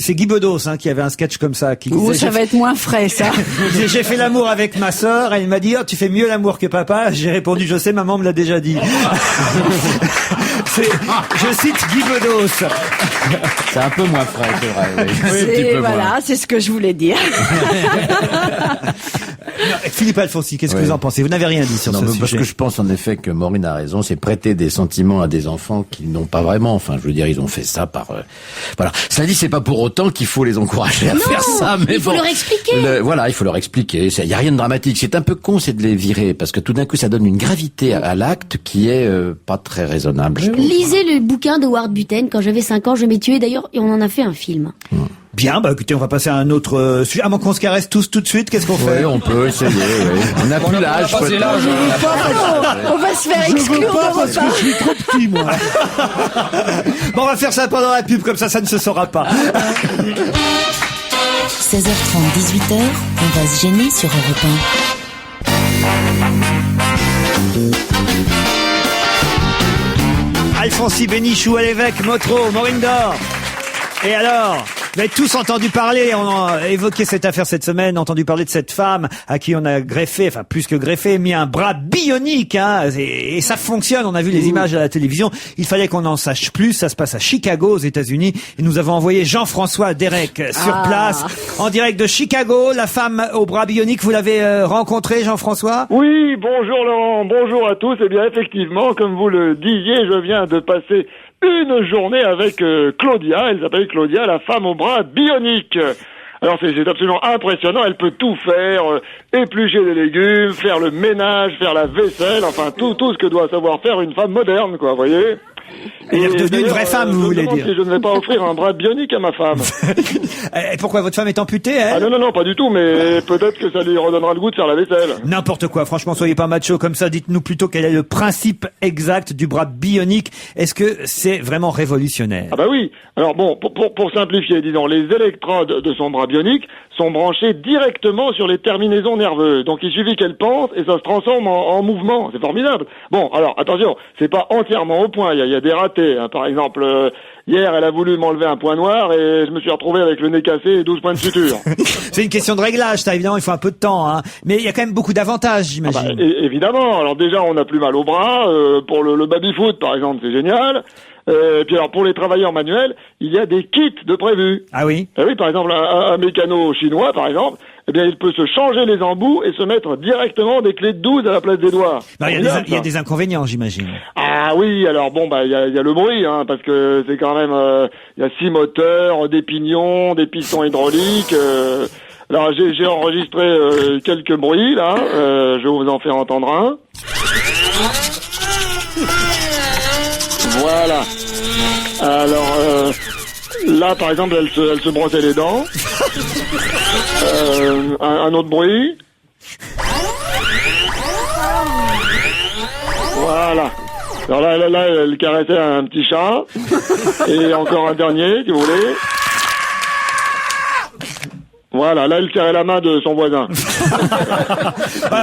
c'est Guy Bedos qui avait un sketch comme ça. Qui disait, Ça va être moins frais, ça. j'ai fait l'amour avec ma sœur, elle m'a dit, oh, tu fais mieux l'amour que papa. J'ai répondu, je sais, maman me l'a déjà dit. Je cite Guy Bedos. C'est un peu moins frais, c'est vrai. Oui. Un petit peu moins. Voilà, c'est ce que je voulais dire. Non, Philippe Alfonsi, qu'est-ce que Oui. vous en pensez? Vous n'avez rien dit sur ce Parce sujet. que je pense en effet que Maureen a raison, c'est prêter des sentiments à des enfants qui n'ont pas vraiment. Enfin, je veux dire, ils ont fait ça par. Voilà. Cela dit, c'est pas pour autant qu'il faut les encourager à faire ça. Mais il faut bon, leur expliquer. Voilà, il faut leur expliquer. Il y a rien de dramatique. C'est un peu con, c'est de les virer, parce que tout d'un coup, ça donne une gravité à l'acte qui est pas très raisonnable. Je trouve. Lisez le bouquin de Howard Buten. Quand j'avais 5 ans, je m'ai tué. D'ailleurs, et on en a fait un film. Bien, bah écoutez, on va passer à un autre sujet. À moins qu'on se caresse tous tout de suite, qu'est-ce qu'on fait? Oui, on peut essayer. Oui. On n'a plus l'âge. On a passé l'âge. On va se faire Je veux exclure pas de parce que repas. je suis trop petit, moi. Bon, on va faire ça pendant la pub, comme ça ne se saura pas. 16h30, 18h, on va se gêner sur Europe 1. Alfonsi, Bénichou, Alévèque, Motro, Maureen Dor. Et alors, vous avez tous entendu parler, on a évoqué cette affaire cette semaine, entendu parler de cette femme à qui on a greffé, enfin plus que greffé, mis un bras bionique, et ça fonctionne, on a vu les images à la télévision. Il fallait qu'on en sache plus, ça se passe à Chicago aux États-Unis, et nous avons envoyé Jean-François Derek sur place, en direct de Chicago. La femme au bras bionique, vous l'avez rencontrée, Jean-François? Oui, bonjour Laurent, bonjour à tous. Eh bien, effectivement, comme vous le disiez, je viens de passer une journée avec Claudia. Elle s'appelle Claudia, la femme au bras bionique. Alors c'est absolument impressionnant, elle peut tout faire, éplucher des légumes, faire le ménage, faire la vaisselle, enfin tout ce que doit savoir faire une femme moderne, quoi, vous voyez. Elle est devenue une vraie femme, vous voulez dire? Si je ne vais pas offrir un bras bionique à ma femme. Et pourquoi, votre femme est amputée, elle? Ah non, pas du tout, mais peut-être que ça lui redonnera le goût de faire la vaisselle. N'importe quoi, franchement, soyez pas macho comme ça, dites-nous plutôt quel est le principe exact du bras bionique. Est-ce que c'est vraiment révolutionnaire? Ah bah oui. Alors bon, pour simplifier, disons, les électrodes de son bras bionique sont branchées directement sur les terminaisons nerveuses. Donc il suffit qu'elle pense et ça se transforme en mouvement. C'est formidable. Bon, alors attention, c'est pas entièrement au point. Il y a des ratés. Hein. Par exemple, hier, elle a voulu m'enlever un point noir et je me suis retrouvé avec le nez cassé et 12 points de suture. C'est une question de réglage, ça, évidemment, il faut un peu de temps, hein. Mais il y a quand même beaucoup d'avantages, j'imagine. Évidemment. Alors déjà, on n'a plus mal au bras. Pour le baby-foot, par exemple, c'est génial. Puis alors, pour les travailleurs manuels, il y a des kits de prévus. Ah oui? Oui, par exemple, un mécano chinois, par exemple, eh bien, il peut se changer les embouts et se mettre directement des clés de 12 à la place des doigts. Non, il y a des inconvénients, j'imagine. Ah oui, alors bon, bah il y a le bruit, hein, parce que c'est quand même, il y a 6 moteurs, des pignons, des pistons hydrauliques. Alors j'ai enregistré quelques bruits là. Je vais vous en faire entendre un. Voilà. Alors là, par exemple, elle se brossait les dents. Un autre bruit. Voilà. Alors là, elle caressait un petit chat. Et encore un dernier, si vous voulez. Voilà, là, il serrait la main de son voisin.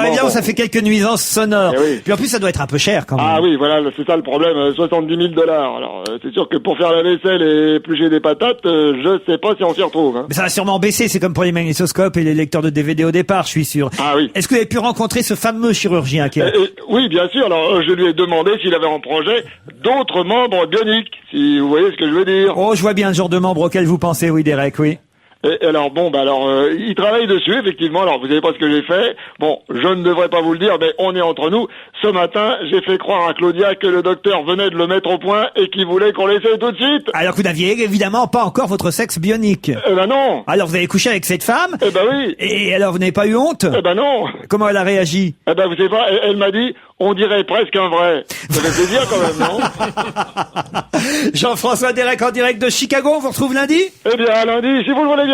Évidemment, ça fait quelques nuisances sonores. Oui. Puis en plus, ça doit être un peu cher quand même. Ah oui, voilà, c'est ça le problème, $70 000. Alors, c'est sûr que pour faire la vaisselle et éplucher des patates, je sais pas si on s'y retrouve. Hein. Mais ça va sûrement baisser, c'est comme pour les magnétoscopes et les lecteurs de DVD au départ, je suis sûr. Ah oui. Est-ce que vous avez pu rencontrer ce fameux chirurgien qui a... Oui, bien sûr. Alors, je lui ai demandé s'il avait en projet d'autres membres bioniques, si vous voyez ce que je veux dire. Oh, je vois bien le genre de membre auquel vous pensez, oui, Derek, oui. Et alors il travaille dessus effectivement. Alors vous savez pas ce que j'ai fait. Bon, je ne devrais pas vous le dire, mais on est entre nous. Ce matin, j'ai fait croire à Claudia que le docteur venait de le mettre au point et qu'il voulait qu'on l'essaye tout de suite. Alors que vous n'aviez évidemment pas encore votre sexe bionique. Eh ben non. Alors vous avez couché avec cette femme. Eh ben oui. Et alors vous n'avez pas eu honte? Eh ben non. Comment elle a réagi? Eh ben vous savez pas, elle m'a dit, on dirait presque un vrai. Ça fait plaisir quand même, non? Jean-François Derek en direct de Chicago, on vous retrouve lundi? Eh bien, à lundi, si vous le voulez bien.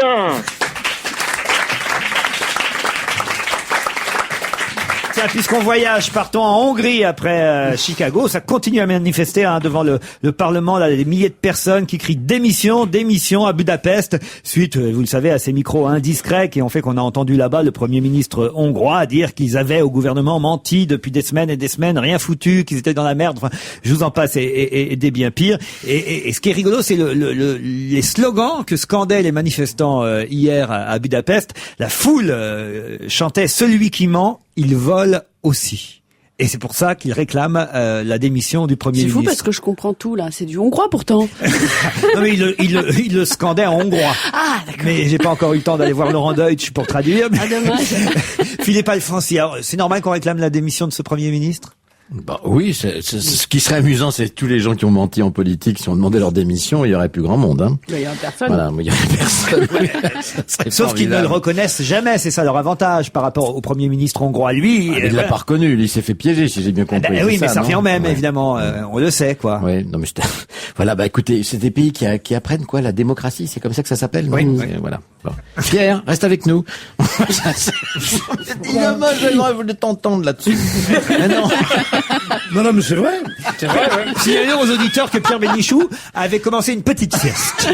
Tiens, puisqu'on voyage, partons en Hongrie après Chicago. Ça continue à manifester devant le Parlement, là, des milliers de personnes qui crient démission, démission à Budapest, suite, vous le savez, à ces micros indiscrets qui ont fait qu'on a entendu là-bas le Premier ministre hongrois dire qu'ils avaient au gouvernement menti depuis des semaines et des semaines, rien foutu, qu'ils étaient dans la merde. Enfin, je vous en passe et des bien pires. Et ce qui est rigolo, c'est les slogans que scandaient les manifestants hier à Budapest. La foule chantait « Celui qui ment, il vole aussi ». Et c'est pour ça qu'il réclame la démission du Premier ministre. C'est fou parce que je comprends tout là, c'est du hongrois pourtant. Non mais il le scandait en hongrois. Ah d'accord. Mais j'ai pas encore eu le temps d'aller voir Laurent Deutsch pour traduire. Ah dommage. Philippe Alfonsi, alors, c'est normal qu'on réclame la démission de ce Premier ministre? Bah oui, ce qui serait amusant, c'est tous les gens qui ont menti en politique, si on demandait leur démission, il y aurait plus grand monde. Hein. Il y a personne. Voilà, il y aurait personne. Sauf qu'ils ne le reconnaissent jamais, c'est ça leur avantage par rapport au Premier ministre hongrois. Lui, il l'a pas reconnu, lui, il s'est fait piéger, si j'ai bien compris. Oui, mais ça non revient au même, évidemment. On le sait, quoi. Oui, non mais voilà, bah écoutez, c'est des pays qui apprennent quoi, la démocratie, c'est comme ça que ça s'appelle. Oui. Voilà. Bon. Pierre, reste avec nous. Je voulais t'entendre là-dessus. Mais non. Non, mais c'est vrai. C'est vrai, ouais. Signalons aux auditeurs que Pierre Bénichou avait commencé une petite sieste.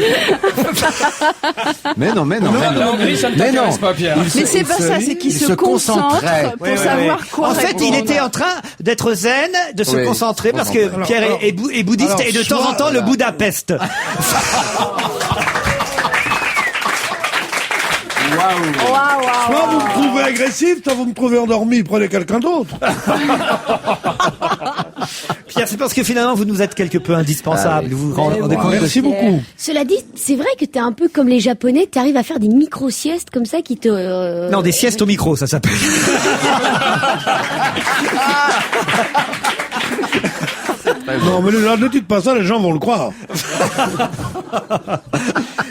Mais non. Non, ça ne t'intéresse pas, Pierre. Mais c'est pas ça, c'est qu'il se concentre pour savoir quoi En fait, répondre. il était en train d'être zen, de se concentrer, parce que Pierre est bouddhiste et de temps en temps le Budapest. Soit vous me trouvez agressif, soit vous me trouvez endormi, prenez quelqu'un d'autre. Pierre, c'est parce que finalement vous nous êtes quelque peu indispensables. Vous vous rendez compte? Merci beaucoup. Cela dit, c'est vrai que t'es un peu comme les Japonais, t'arrives à faire des micro-siestes comme ça qui te... Non, des siestes au micro, ça s'appelle. Non, mais là, ne dites pas ça, les gens vont le croire.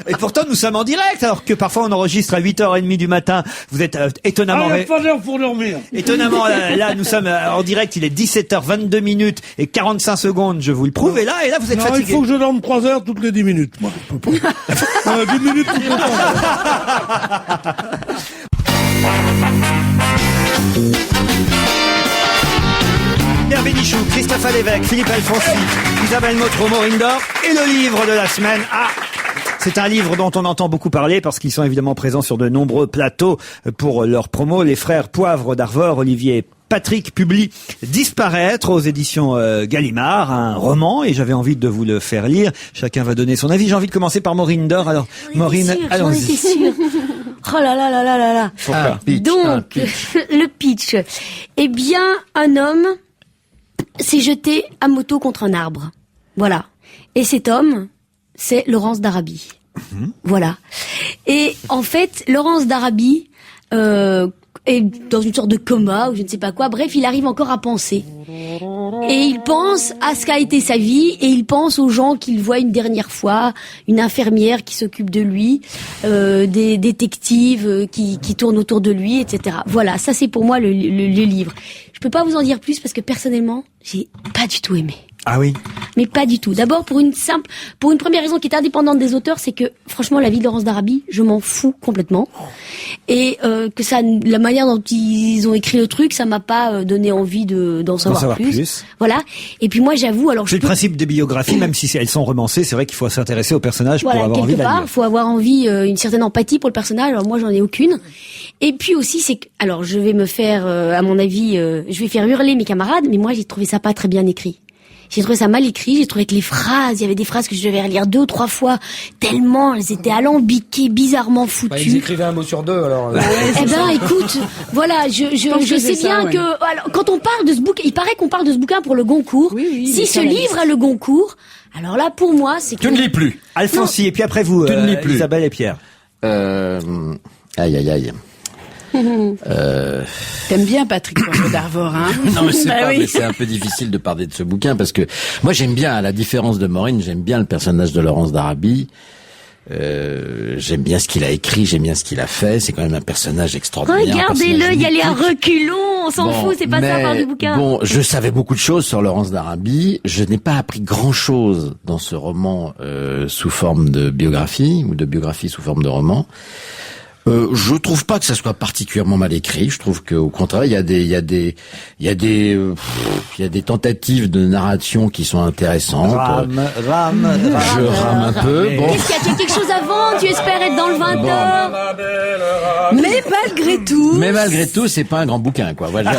Et pourtant, nous sommes en direct, alors que parfois on enregistre à 8h30 du matin. Vous êtes étonnamment... il n'y a pas d'heure pour dormir. Étonnamment, là, nous sommes en direct, il est 17h22 et 45 secondes, je vous le prouve. Et là, vous êtes fatigué. Il faut que je dorme 3 heures toutes les 10 minutes, moi. Je peux pas. 10 minutes toutes les 3 heures. Pierre Bénichou, Christophe Alévèque, Philippe Alfonsi, Isabelle Motro, Maureen Dor et le livre de la semaine. C'est un livre dont on entend beaucoup parler parce qu'ils sont évidemment présents sur de nombreux plateaux pour leur promo. Les frères Poivre d'Arvor, Olivier et Patrick publient Disparaître aux éditions Gallimard, un roman, et j'avais envie de vous le faire lire. Chacun va donner son avis. J'ai envie de commencer par Maureen Dor. Alors, Maureen, allons-y. J'en étais sûre. Oh là là là là là là. Pourquoi? Donc, le pitch. Eh bien, un homme s'est jeté à moto contre un arbre. Voilà. Et cet homme, c'est Laurence d'Arabie. Voilà. Et en fait, Laurence d'Arabie est dans une sorte de coma ou je ne sais pas quoi. Bref, il arrive encore à penser. Et il pense à ce qu'a été sa vie et il pense aux gens qu'il voit une dernière fois, une infirmière qui s'occupe de lui, des détectives qui tournent autour de lui, etc. Voilà, ça c'est pour moi le livre. Je peux pas vous en dire plus parce que personnellement, j'ai pas du tout aimé. Ah oui. Mais pas du tout. D'abord pour une première raison qui est indépendante des auteurs, c'est que franchement la vie de Laurence d'Arabie, je m'en fous complètement. Et la manière dont ils ont écrit le truc, ça m'a pas donné envie d'en savoir plus. Voilà. Et puis moi j'avoue, c'est le principe des biographies, même si elles sont romancées, c'est vrai qu'il faut s'intéresser au personnage pour avoir envie de la lire. Il faut avoir envie, une certaine empathie pour le personnage. Alors moi j'en ai aucune. Et puis aussi c'est que, alors je vais me faire, à mon avis, je vais faire hurler mes camarades, mais moi j'ai trouvé ça pas très bien écrit. J'ai trouvé ça mal écrit, j'ai trouvé que les phrases, il y avait des phrases que je devais relire 2 ou 3 fois, tellement elles étaient alambiquées, bizarrement foutues. Ils écrivaient un mot sur 2, alors. Eh ben, écoute, voilà, je sais bien que, alors, quand on parle de ce bouquin, il paraît qu'on parle de ce bouquin pour le Goncourt. Si ce livre a le Goncourt, alors là, pour moi, c'est que... Tu ne lis plus. Alfonsi, et puis après vous, Isabelle et Pierre. Aïe, aïe, aïe. T'aimes bien Patrick Poivre d'Arvor, hein? Non, mais mais c'est un peu difficile de parler de ce bouquin parce que moi j'aime bien, à la différence de Maureen, j'aime bien le personnage de Laurence d'Arabie. J'aime bien ce qu'il a écrit, j'aime bien ce qu'il a fait. C'est quand même un personnage extraordinaire. Regardez-le, il y a les reculons, on s'en fout, c'est pas ça part du bouquin. Bon, je savais beaucoup de choses sur Laurence d'Arabie. Je n'ai pas appris grand-chose dans ce roman sous forme de biographie ou de biographie sous forme de roman. Je trouve pas que ça soit particulièrement mal écrit. Je trouve qu'au contraire, il y a des tentatives de narration qui sont intéressantes. Je rame un peu. Bon. Qu'est-ce qu'il y a quelque chose avant? Tu espères être dans le 20h? Mais malgré tout, c'est pas un grand bouquin, quoi. Voilà.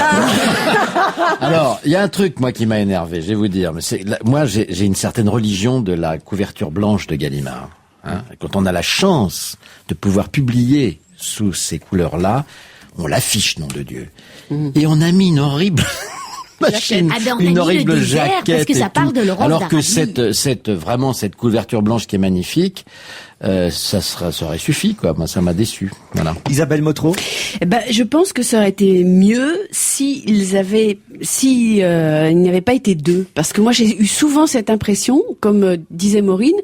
Alors, il y a un truc, moi, qui m'a énervé. Je vais vous dire, mais moi, j'ai une certaine religion de la couverture blanche de Gallimard. Hein, quand on a la chance de pouvoir publier sous ces couleurs-là, on l'affiche, nom de Dieu. Et on a mis une horrible machine, une horrible jaquette, parce que ça parle de Laurence alors que d'Arabie. cette couverture blanche qui est magnifique, ça aurait suffi, quoi. Moi, ça m'a déçu. Voilà. Isabelle Motro. Je pense que ça aurait été mieux il n'y avait pas été 2. Parce que moi, j'ai eu souvent cette impression, comme disait Maureen,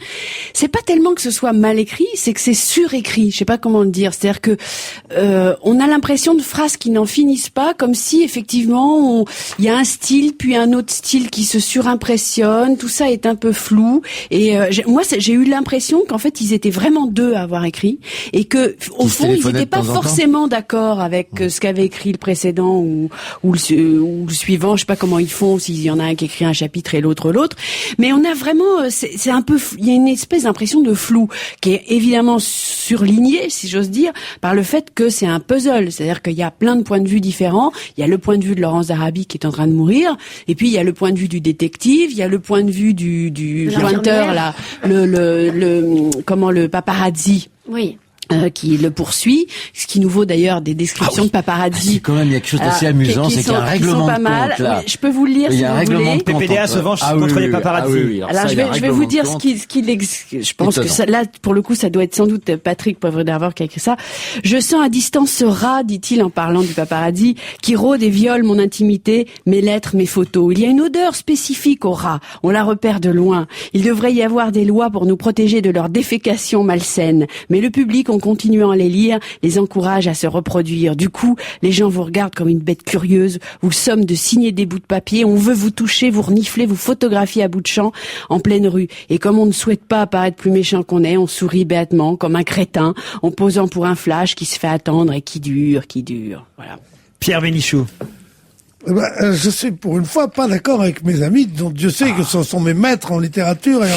c'est pas tellement que ce soit mal écrit, c'est que c'est surécrit. Je sais pas comment le dire. C'est-à-dire que, on a l'impression de phrases qui n'en finissent pas, comme si, effectivement, il y a un style, puis un autre style qui se surimpressionne. Tout ça est un peu flou. Et, moi, j'ai eu l'impression qu'en fait, ils étaient vraiment 2 à avoir écrit. Et que, au fond, ils n'étaient pas forcément d'accord avec ce qu'avait écrit le précédent ou le suivant. Je sais pas comment ils font, s'il y en a un qui écrit un chapitre et l'autre. Mais on a vraiment, c'est un peu, il y a une espèce d'impression de flou qui est évidemment surlignée, si j'ose dire, par le fait que c'est un puzzle. C'est-à-dire qu'il y a plein de points de vue différents. Il y a le point de vue de Laurence d'Arabie qui est en train de mourir. Et puis il y a le point de vue du détective. Il y a le point de vue du pointeur, là, le paparazzi. Oui. Qui le poursuit, ce qui nous vaut d'ailleurs des descriptions de paparazzi. C'est quand même, il y a quelque chose d'assez amusant, c'est qu'il y a un règlement de compte, là. Je peux vous le lire si vous voulez. Le PPDA se venge contre les paparazzi. Alors je vais vous dire je pense que ça, là, pour le coup, ça doit être sans doute Patrick Poivre d'Arvor qui a écrit ça. Je sens à distance ce rat, dit-il en parlant du paparazzi, qui rôde et viole mon intimité, mes lettres, mes photos. Il y a une odeur spécifique au rat. On la repère de loin. Il devrait y avoir des lois pour nous protéger de leur défécation malsaine. Mais le public, en continuant à les lire, les encourage à se reproduire. Du coup, les gens vous regardent comme une bête curieuse, vous somme de signer des bouts de papier, on veut vous toucher, vous renifler, vous photographier à bout de champ en pleine rue. Et comme on ne souhaite pas apparaître plus méchant qu'on est, on sourit bêtement, comme un crétin, en posant pour un flash qui se fait attendre et qui dure. Voilà. Pierre Bénichou. Je suis pour une fois pas d'accord avec mes amis, dont Dieu sait que ce sont mes maîtres en littérature et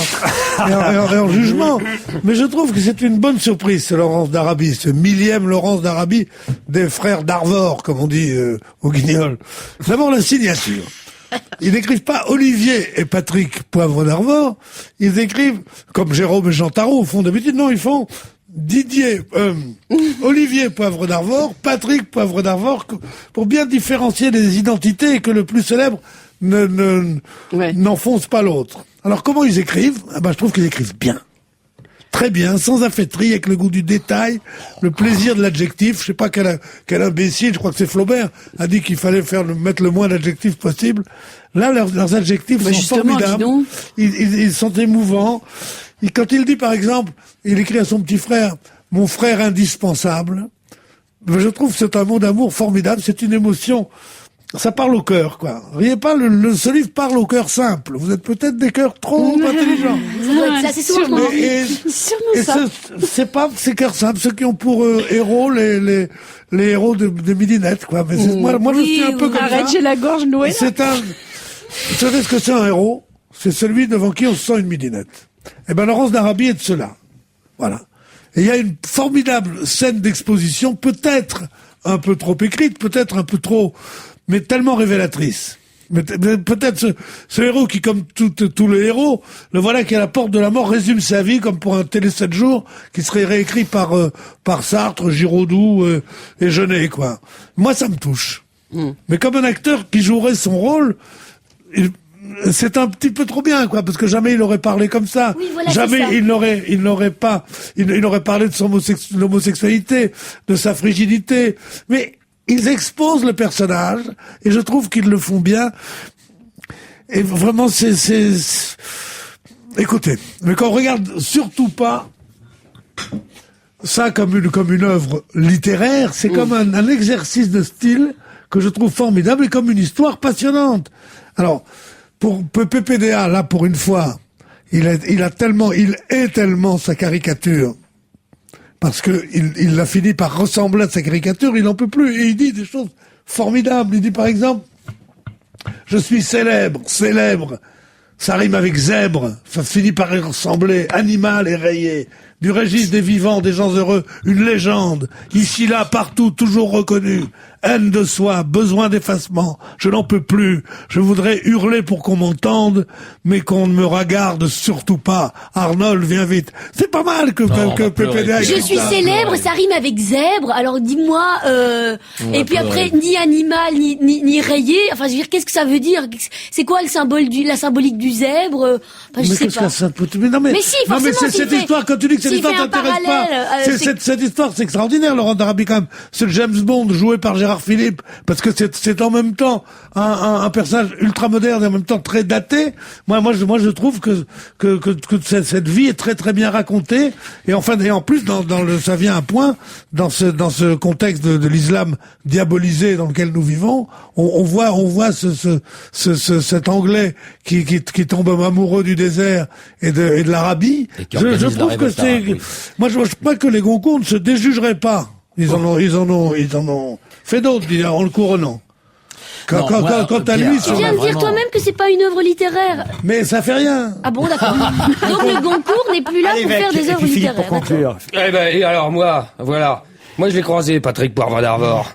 en jugement. Mais je trouve que c'est une bonne surprise, ce Laurence d'Arabie, ce 1000e Laurence d'Arabie des frères d'Arvor, comme on dit au Guignol. D'abord la signature. Ils n'écrivent pas Olivier et Patrick Poivre d'Arvor, ils écrivent, comme Jérôme et Jean Tarot au fond d'habitude, non, ils font Olivier Poivre d'Arvor, Patrick Poivre d'Arvor, pour bien différencier les identités et que le plus célèbre n'enfonce pas l'autre. Alors comment ils écrivent? Je trouve qu'ils écrivent bien. Très bien, sans affaîtrie, avec le goût du détail, le plaisir de l'adjectif. Je sais pas quel imbécile, je crois que c'est Flaubert, a dit qu'il fallait mettre le moins d'adjectifs possible. Là, leurs adjectifs sont formidables. Ils sont émouvants. Et quand il dit, par exemple, il écrit à son petit frère, mon frère indispensable, je trouve que c'est un mot d'amour formidable, c'est une émotion ça parle au cœur, quoi. Riez pas, ce livre parle au cœur simple. Vous êtes peut-être des cœurs trop intelligents. Ça doit être ça, c'est souvent c'est pas ces cœurs simples, ceux qui ont pour héros les héros de Midinette, quoi. Mais moi je suis un peu comme ça. Arrête, j'ai la gorge nouée. Vous savez ce que c'est un héros? C'est celui devant qui on se sent une midinette. Eh ben, Laurence d'Arabie est de cela. Voilà. Et il y a une formidable scène d'exposition, peut-être un peu trop écrite, peut-être un peu trop, mais tellement révélatrice. Mais peut-être ce héros qui, comme tous les héros, le voilà qui à la porte de la mort résume sa vie comme pour un télé 7 jours qui serait réécrit par Sartre, Giraudoux et Genet, quoi. Moi, ça me touche. Mais comme un acteur qui jouerait son rôle, c'est un petit peu trop bien, quoi, parce que jamais il aurait parlé comme ça. Oui, voilà, jamais il n'aurait parlé de son l'homosexualité, de sa frigidité. Mais ils exposent le personnage, et je trouve qu'ils le font bien. Et vraiment, écoutez, mais qu'on regarde surtout pas ça comme une œuvre littéraire, c'est comme un exercice de style que je trouve formidable et comme une histoire passionnante. Alors, pour PPDA, là, pour une fois, il est tellement sa caricature, parce que il a fini par ressembler à sa caricature, il n'en peut plus, et il dit des choses formidables. Il dit, par exemple, je suis célèbre, ça rime avec zèbre, ça finit par y ressembler, animal et rayé, du registre des vivants, des gens heureux, une légende, ici, là, partout, toujours reconnue, haine de soi, besoin d'effacement, je n'en peux plus, je voudrais hurler pour qu'on m'entende, mais qu'on ne me regarde surtout pas. Arnold, viens vite. C'est pas mal que PPDA. Je suis célèbre, ça rime avec zèbre, alors dis-moi, et puis après, ni animal, ni rayé, enfin, je veux dire, qu'est-ce que ça veut dire? C'est quoi la symbolique du zèbre? Enfin, je sais pas. Mais si, forcément, cette histoire, quand tu dis que cette histoire t'intéresse pas, cette histoire, c'est extraordinaire, Laurent d'Arabie, quand même. C'est le James Bond joué par Gérard Philippe, parce que c'est en même temps un personnage ultra moderne et en même temps très daté. Moi je trouve que cette vie est très très bien racontée, et enfin, et en plus ça vient à point dans ce contexte de l'islam diabolisé dans lequel nous vivons. On voit cet Anglais qui tombe amoureux du désert et de l'Arabie. Je trouve que moi je crois que les Goncourt ne se déjugeraient pas. Ils en ont fait d'autres, en le couronnant. Quant à lui, tu viens de dire toi-même que c'est pas une œuvre littéraire. Mais ça fait rien. Ah bon, d'accord. Donc le Goncourt n'est plus là pour faire des œuvres littéraires. Pour conclure. Eh ben, et alors moi, voilà. Moi je l'ai croisé, Patrick Poivre d'Arvor.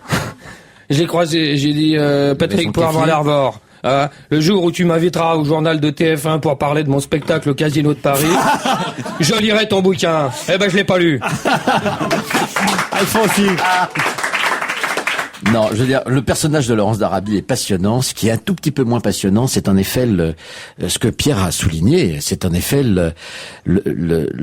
Je l'ai croisé, j'ai dit Patrick Poivre d'Arvor. Le jour où tu m'inviteras au journal de TF1 pour parler de mon spectacle au Casino de Paris, je lirai ton bouquin. Eh ben, je l'ai pas lu. Alphonse. Non, je veux dire, le personnage de Laurence d'Arabie est passionnant. Ce qui est un tout petit peu moins passionnant, c'est en effet ce que Pierre a souligné. C'est en effet le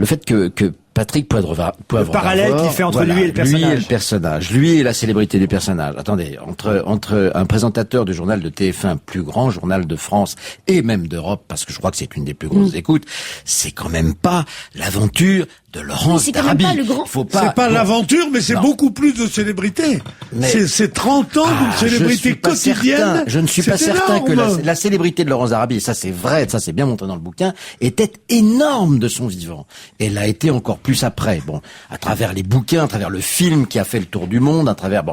fait que Patrick Poivre le parallèle qu'il fait entre lui et le personnage. Lui et le personnage. Lui et la célébrité du personnage. Attendez, entre un présentateur du journal de TF1, plus grand journal de France et même d'Europe, parce que je crois que c'est une des plus grosses écoutes, c'est quand même pas l'aventure de Laurence d'Arabie. C'est pas l'aventure, mais c'est beaucoup plus de célébrité. C'est 30 ans d'une célébrité quotidienne. Je ne suis pas certain que la célébrité de Laurence d'Arabie, et ça c'est vrai, ça c'est bien montré dans le bouquin, était énorme de son vivant. Elle a été encore plus après, à travers les bouquins, à travers le film qui a fait le tour du monde, à travers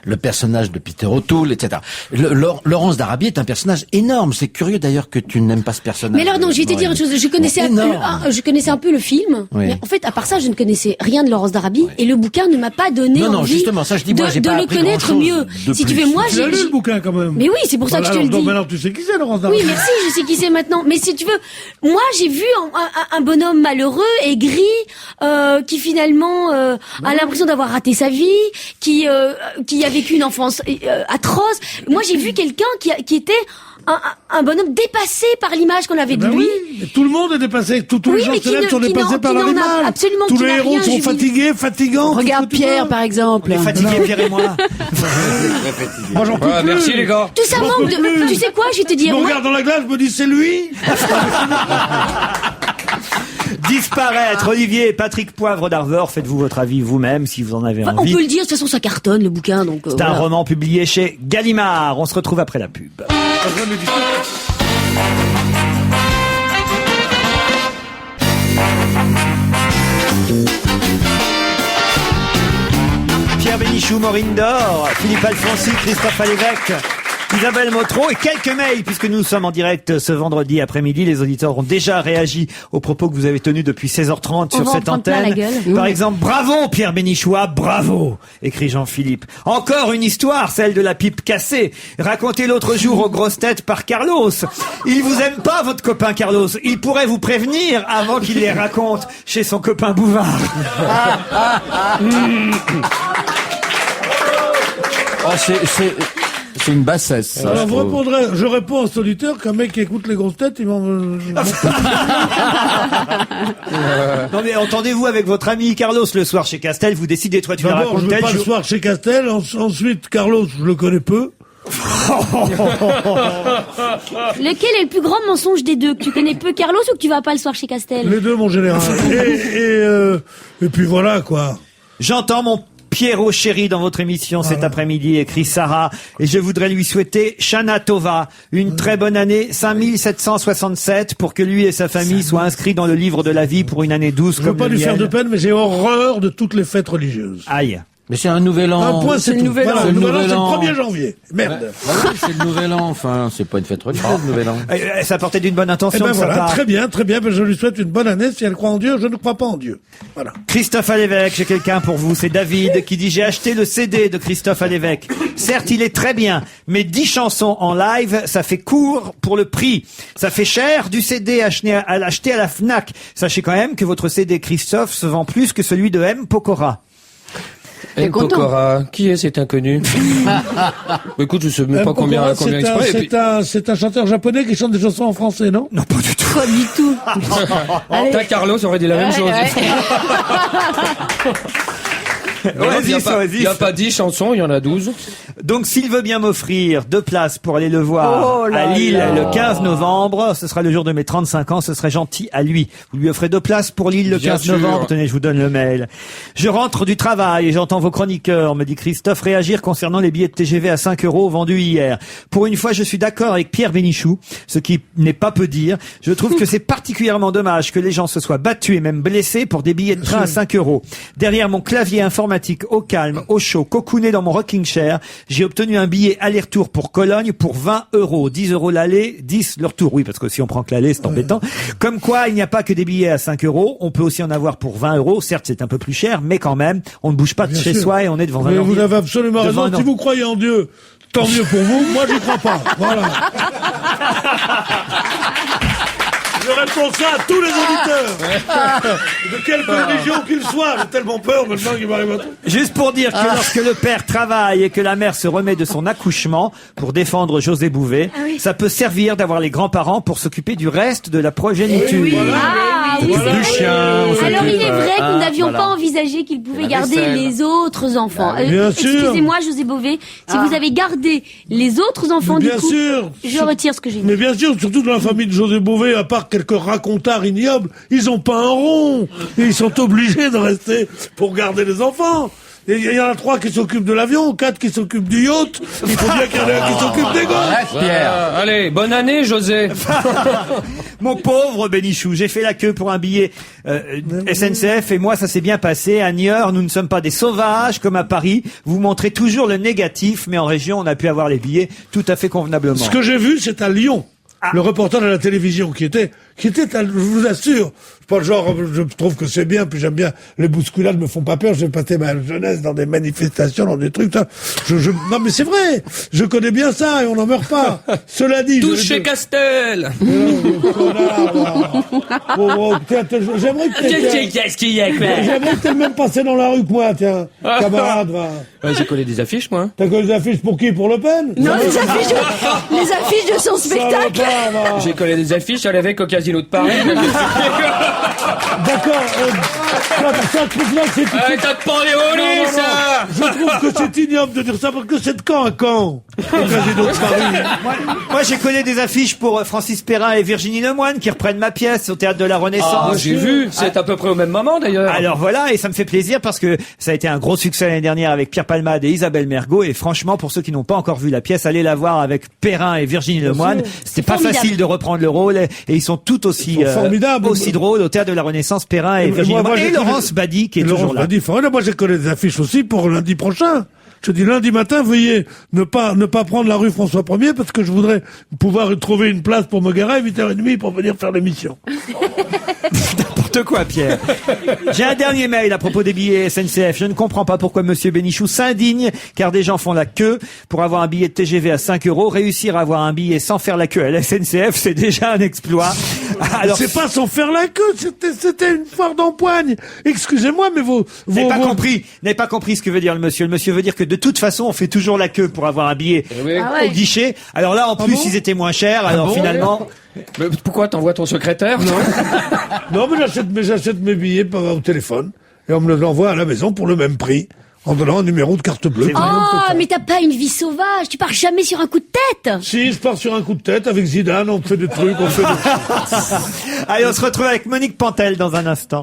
le personnage de Peter O'Toole, etc. Laurence d'Arabie est un personnage énorme. C'est curieux d'ailleurs que tu n'aimes pas ce personnage. Mais alors non, je vais te dire une chose. Je connaissais un peu le film, mais en fait, à part ça, je ne connaissais rien de Laurence d'Arabie, et le bouquin ne m'a pas donné envie justement, ça, je dis, moi, j'ai pas le connaître mieux. Si tu veux, moi, j'ai lu le bouquin quand même. Mais oui, c'est pour ça que je te le dis. Maintenant, tu sais qui c'est, Laurence d'Arabie. Oui, merci, je sais qui c'est maintenant. Mais si tu veux, moi, j'ai vu un bonhomme malheureux, aigri, qui finalement a l'impression d'avoir raté sa vie, qui a vécu une enfance atroce. Moi, j'ai vu quelqu'un qui était un bonhomme dépassé par l'image qu'on avait de lui. Oui, tout le monde est dépassé. Tous les gens célèbres sont dépassés par leur image. Absolument. Tous les héros sont fatigants. Regarde Pierre, par exemple. On est fatigués, Pierre et moi. Moi, j'en peux plus. Merci les gars. Tout ça manque de... Tu sais quoi, je vais te dire. Je me regarde dans la glace, je me dis, c'est lui. Disparaître. Olivier et Patrick Poivre d'Arvor, faites-vous votre avis vous-même si vous en avez Enfin, envie. on peut le dire, de toute façon ça cartonne le bouquin. Donc, C'est un roman publié chez Gallimard. On se retrouve après la pub. Pierre Bénichou, Maureen Dor, Philippe Alfonsi, Christophe Alévèque, Isabelle Motro et quelques mails, puisque nous sommes en direct ce vendredi après-midi. Les auditeurs ont déjà réagi aux propos que vous avez tenus depuis 16h30 sur cette antenne. Par exemple, bravo Pierre Bénichou, bravo, écrit Jean-Philippe. Encore une histoire, celle de la pipe cassée, racontée l'autre jour aux grosses têtes par Carlos. Il vous aime pas, votre copain Carlos. Il pourrait vous prévenir avant qu'il les raconte chez son copain Bouvard. Oh, c'est une bassesse. Ça, alors je réponds à cet auditeur qu'un mec qui écoute les grosses têtes, il m'en... Non mais entendez-vous avec votre ami Carlos le soir chez Castel, vous décidez, toi tu la racontes je vais pas le soir chez Castel, ensuite Carlos, je le connais peu. Lequel est le plus grand mensonge des deux? Que tu connais peu Carlos ou que tu vas pas le soir chez Castel? Les deux, mon général. Et puis voilà, quoi. J'entends mon Pierrot chéri dans votre émission cet après-midi, écrit Sarah, et je voudrais lui souhaiter Shana Tova, une très bonne année 5767 pour que lui et sa famille soient inscrits dans le livre de la vie pour une année douce comme le miel. Je veux pas lui faire de peine, mais j'ai horreur de toutes les fêtes religieuses. Aïe. Mais c'est un nouvel an. Un point, c'est tout. Nouvel voilà, an. le nouvel an, c'est le 1er janvier. Merde. Ouais. Bah oui, c'est le nouvel an. Enfin, c'est pas une fête religieuse, le nouvel an. Ça partait d'une bonne intention. Eh ben voilà, très bien. Ben je lui souhaite une bonne année. Si elle croit en Dieu, je ne crois pas en Dieu. Voilà. Christophe Alévèque, j'ai quelqu'un pour vous. C'est David qui dit: j'ai acheté le CD de Christophe Alévèque. Certes, il est très bien, mais 10 chansons en live, ça fait court pour le prix. Ça fait cher du CD à l'acheter à la Fnac. Sachez quand même que votre CD Christophe se vend plus que celui de M. Pokora. M. Pokora, qui est cet inconnu? Écoute, je sais même pas combien exprès. C'est un chanteur japonais qui chante des chansons en français, non? Non, pas du tout. Pas du tout. T'as Carlos aurait dit la même chose. Il n'y a pas 10 chansons, il y en a 12. Donc, s'il veut bien m'offrir 2 places pour aller le voir à Lille le 15 novembre, ce sera le jour de mes 35 ans, ce serait gentil à lui. Vous lui offrez 2 places pour Lille le 15 novembre. Tenez, je vous donne le mail. Je rentre du travail et j'entends vos chroniqueurs, me dit Christophe, réagir concernant les billets de TGV à 5 € vendus hier. Pour une fois, je suis d'accord avec Pierre Bénichou, ce qui n'est pas peu dire. Je trouve que c'est particulièrement dommage que les gens se soient battus et même blessés pour des billets de train à 5 €. Derrière mon clavier informatique, au calme, au chaud, cocooné dans mon rocking chair, j'ai obtenu un billet aller-retour pour Cologne pour 20 €. 10 € l'aller, 10 le retour. Oui, parce que si on prend que l'aller, c'est embêtant. Comme quoi, il n'y a pas que des billets à 5 €. On peut aussi en avoir pour 20 €. Certes, c'est un peu plus cher, mais quand même, on ne bouge pas de chez soi et on est devant un ordi. Vous avez absolument raison. Si vous croyez en Dieu, tant mieux pour vous. Moi, j'y crois pas. Voilà. Je réponds ça à tous les auditeurs. De quelque religion qu'ils soient. J'ai tellement peur maintenant qu'il m'arrive un truc. Juste pour dire que lorsque le père travaille et que la mère se remet de son accouchement pour défendre José Bouvet, ça peut servir d'avoir les grands-parents pour s'occuper du reste de la progéniture. Oui, c'est vrai. Du chien. Alors il est vrai que nous n'avions pas envisagé qu'il pouvait garder les autres enfants. Excusez-moi, José Bouvet, si vous avez gardé les autres enfants du coup, je retire ce que j'ai dit. Mais bien sûr, surtout dans la famille de José Bouvet, à part quelques racontards ignobles, ils ont pas un rond. Et ils sont obligés de rester pour garder les enfants. Il y en a 3 qui s'occupent de l'avion, 4 qui s'occupent du yacht. Il faut bien qu'il y en ait un qui s'occupe des gosses. Allez, bonne année, José. Mon pauvre Bénichou, j'ai fait la queue pour un billet SNCF et moi ça s'est bien passé. À Niort, nous ne sommes pas des sauvages comme à Paris. Vous montrez toujours le négatif, mais en région, on a pu avoir les billets tout à fait convenablement. Ce que j'ai vu, c'est à Lyon. Le reportage à la télévision qui était, je vous assure, pas le genre, je trouve que c'est bien, puis j'aime bien, les bousculades me font pas peur, j'ai passé ma jeunesse dans des manifestations, dans des trucs, non mais c'est vrai, je connais bien ça et on n'en meurt pas. Cela dit, tous chez Castel. J'aimerais que t'aies même passé dans la rue que moi, tiens, camarade, va. J'ai collé des affiches, moi. T'as collé des affiches pour qui? Pour Le Pen? Non, les affiches de son spectacle. J'ai collé des affiches à l'évêque au Casino de Paris. D'accord. Ça, trouve-là, c'est... T'as pas les ça. Je trouve que c'est ignoble de dire ça parce que c'est de camp à camp. Au Casino de Paris. Moi, j'ai collé des affiches pour Francis Perrin et Virginie Lemoine qui reprennent ma pièce au Théâtre de la Renaissance. Ah, j'ai vu. C'est à peu près au même moment, d'ailleurs. Alors voilà, et ça me fait plaisir parce que ça a été un gros succès l'année dernière avec Pierre Palmade et Isabelle Mergo. Et franchement, pour ceux qui n'ont pas encore vu la pièce, allez la voir avec Perrin et Virginie Lemoine. C'était pas facile de reprendre le rôle et ils sont tout aussi formidables. Aussi drôles au Théâtre de la Renaissance, Perrin et Virginie Lemoine. Et Laurence Badi qui est toujours là. Moi, j'ai collé des affiches aussi pour lundi prochain. Je dis lundi matin, veuillez ne pas prendre la rue François 1er parce que je voudrais pouvoir trouver une place pour me garer à 8h30 pour venir faire l'émission. N'importe quoi, Pierre. J'ai un dernier mail à propos des billets SNCF. Je ne comprends pas pourquoi Monsieur Bénichou s'indigne car des gens font la queue pour avoir un billet de TGV à 5 €. Réussir à avoir un billet sans faire la queue à la SNCF, c'est déjà un exploit. Alors, c'est pas sans faire la queue, c'était une foire d'empoigne. Excusez-moi, mais vous n'avez pas compris ce que veut dire le monsieur. Le monsieur veut dire que de toute façon, on fait toujours la queue pour avoir un billet au guichet. Alors là, en plus, ils étaient moins chers. Alors finalement... Mais pourquoi t'envoies ton secrétaire? Non, mais j'achète mes billets au téléphone et on me l'envoie à la maison pour le même prix en donnant un numéro de carte bleue. Oh, mais t'as pas une vie sauvage, tu pars jamais sur un coup de tête. Si, je pars sur un coup de tête avec Zidane, on fait des trucs, Allez, on se retrouve avec Monique Pantel dans un instant.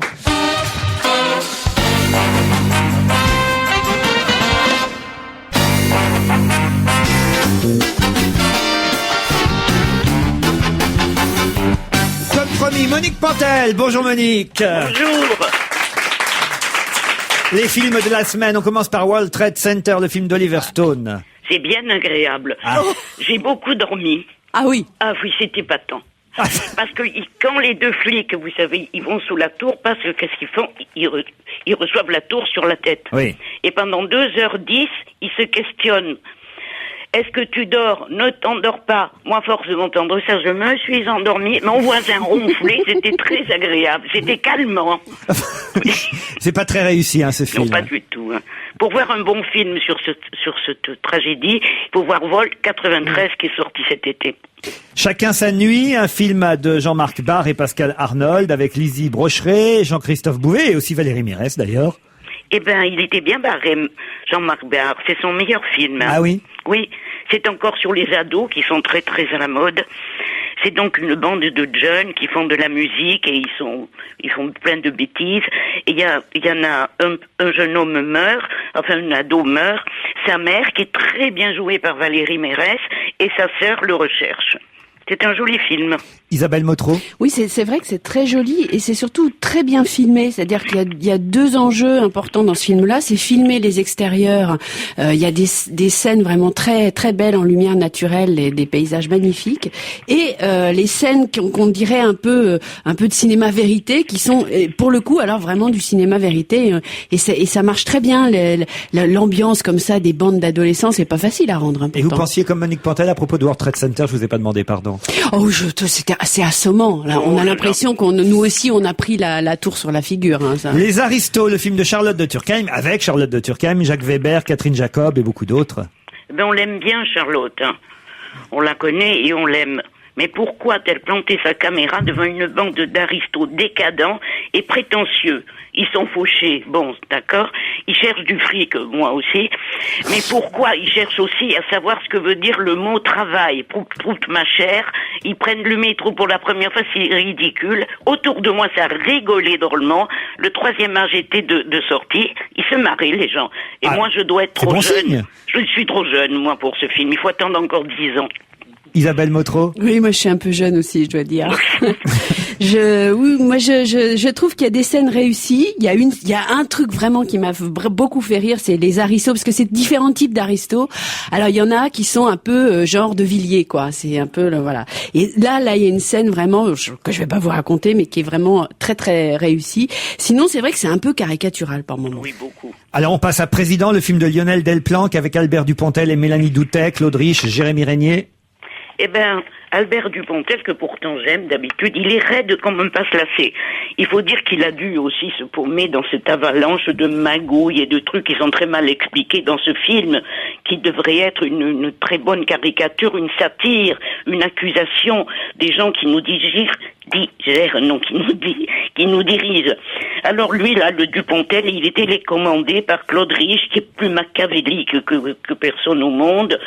Monique Pantel, bonjour Monique. Bonjour. Les films de la semaine, on commence par World Trade Center, le film d'Oliver Stone. C'est bien agréable. J'ai beaucoup dormi. Ah oui. Ah oui, c'était épatant. Parce que quand les deux flics, vous savez, ils vont sous la tour, parce que qu'est-ce qu'ils font? Ils reçoivent la tour sur la tête. Oui. Et pendant 2h10, ils se questionnent. Est-ce que tu dors? Ne t'endors pas. Moi, force de m'entendre ça, je me suis endormie. Mon voisin ronflait, c'était très agréable. C'était calmant. C'est pas très réussi, ce film. Non, pas du tout. Pour voir un bon film sur cette tragédie, il faut voir Vol 93 qui est sorti cet été. Chacun sa nuit, un film de Jean-Marc Barr et Pascal Arnold avec Lizzie Brocheret, Jean-Christophe Bouvet et aussi Valérie Mérès d'ailleurs. Eh ben, il était bien barré, Jean-Marc Barr. C'est son meilleur film. Ah oui? Oui. C'est encore sur les ados qui sont très très à la mode. C'est donc une bande de jeunes qui font de la musique et ils font plein de bêtises. Et il y en a un jeune homme meurt, enfin un ado meurt. Sa mère qui est très bien jouée par Valérie Mérès et sa sœur le recherche. C'est un joli film. Isabelle Motro. Oui, c'est vrai que c'est très joli et c'est surtout très bien filmé. C'est-à-dire qu'il y a deux enjeux importants dans ce film-là. C'est filmer les extérieurs. Il y a des scènes vraiment très très belles en lumière naturelle, des paysages magnifiques. Et les scènes qu'on dirait un peu de cinéma vérité, qui sont pour le coup alors vraiment du cinéma vérité. Et ça marche très bien. L'ambiance comme ça des bandes d'adolescents, c'est pas facile à rendre. Et vous pensiez comme Monique Pantel à propos de World Trade Center? Je vous ai pas demandé pardon. Oh, c'était assez assommant. Là, on a l'impression nous aussi, on a pris la tour sur la figure. Ça. Les Aristos, le film de Charlotte de Turckheim, avec Charlotte de Turckheim, Jacques Weber, Catherine Jacob et beaucoup d'autres. Ben, on l'aime bien, Charlotte. On la connaît et on l'aime. Mais pourquoi a-t-elle planté sa caméra devant une bande d'aristos décadents et prétentieux? Ils sont fauchés, bon, d'accord. Ils cherchent du fric, moi aussi. Mais pourquoi ils cherchent aussi à savoir ce que veut dire le mot travail? Prout, prout, ma chère. Ils prennent le métro pour la première fois, c'est ridicule. Autour de moi, ça rigolait drôlement. Le troisième âge était de sortie. Ils se marraient, les gens. Et moi, je dois être trop jeune. Signe. Je suis trop jeune, moi, pour ce film. Il faut attendre encore 10 ans. Isabelle Motro. Oui, moi je suis un peu jeune aussi, je dois dire. Je trouve qu'il y a des scènes réussies. Il y a un truc vraiment qui m'a beaucoup fait rire, c'est les aristos, parce que c'est différents types d'aristos. Alors il y en a qui sont un peu genre de Villiers, quoi. C'est un peu voilà. Et là, il y a une scène vraiment que je vais pas vous raconter, mais qui est vraiment très très réussie. Sinon, c'est vrai que c'est un peu caricatural par moments. Oui, beaucoup. Alors on passe à Président, le film de Lionel Delplanque avec Albert Dupontel et Mélanie Doutet, Claude Rich, Jérémy Régnier. Eh ben, Albert Dupontel, que pourtant j'aime d'habitude, il est raide comme un pas lasser. Il faut dire qu'il a dû aussi se paumer dans cette avalanche de magouilles et de trucs qui sont très mal expliqués dans ce film, qui devrait être une très bonne caricature, une satire, une accusation des gens qui nous dirigent, qui nous dirigent. Alors lui, là, le Dupontel, il est télécommandé par Claude Rich, qui est plus machiavélique que personne au monde,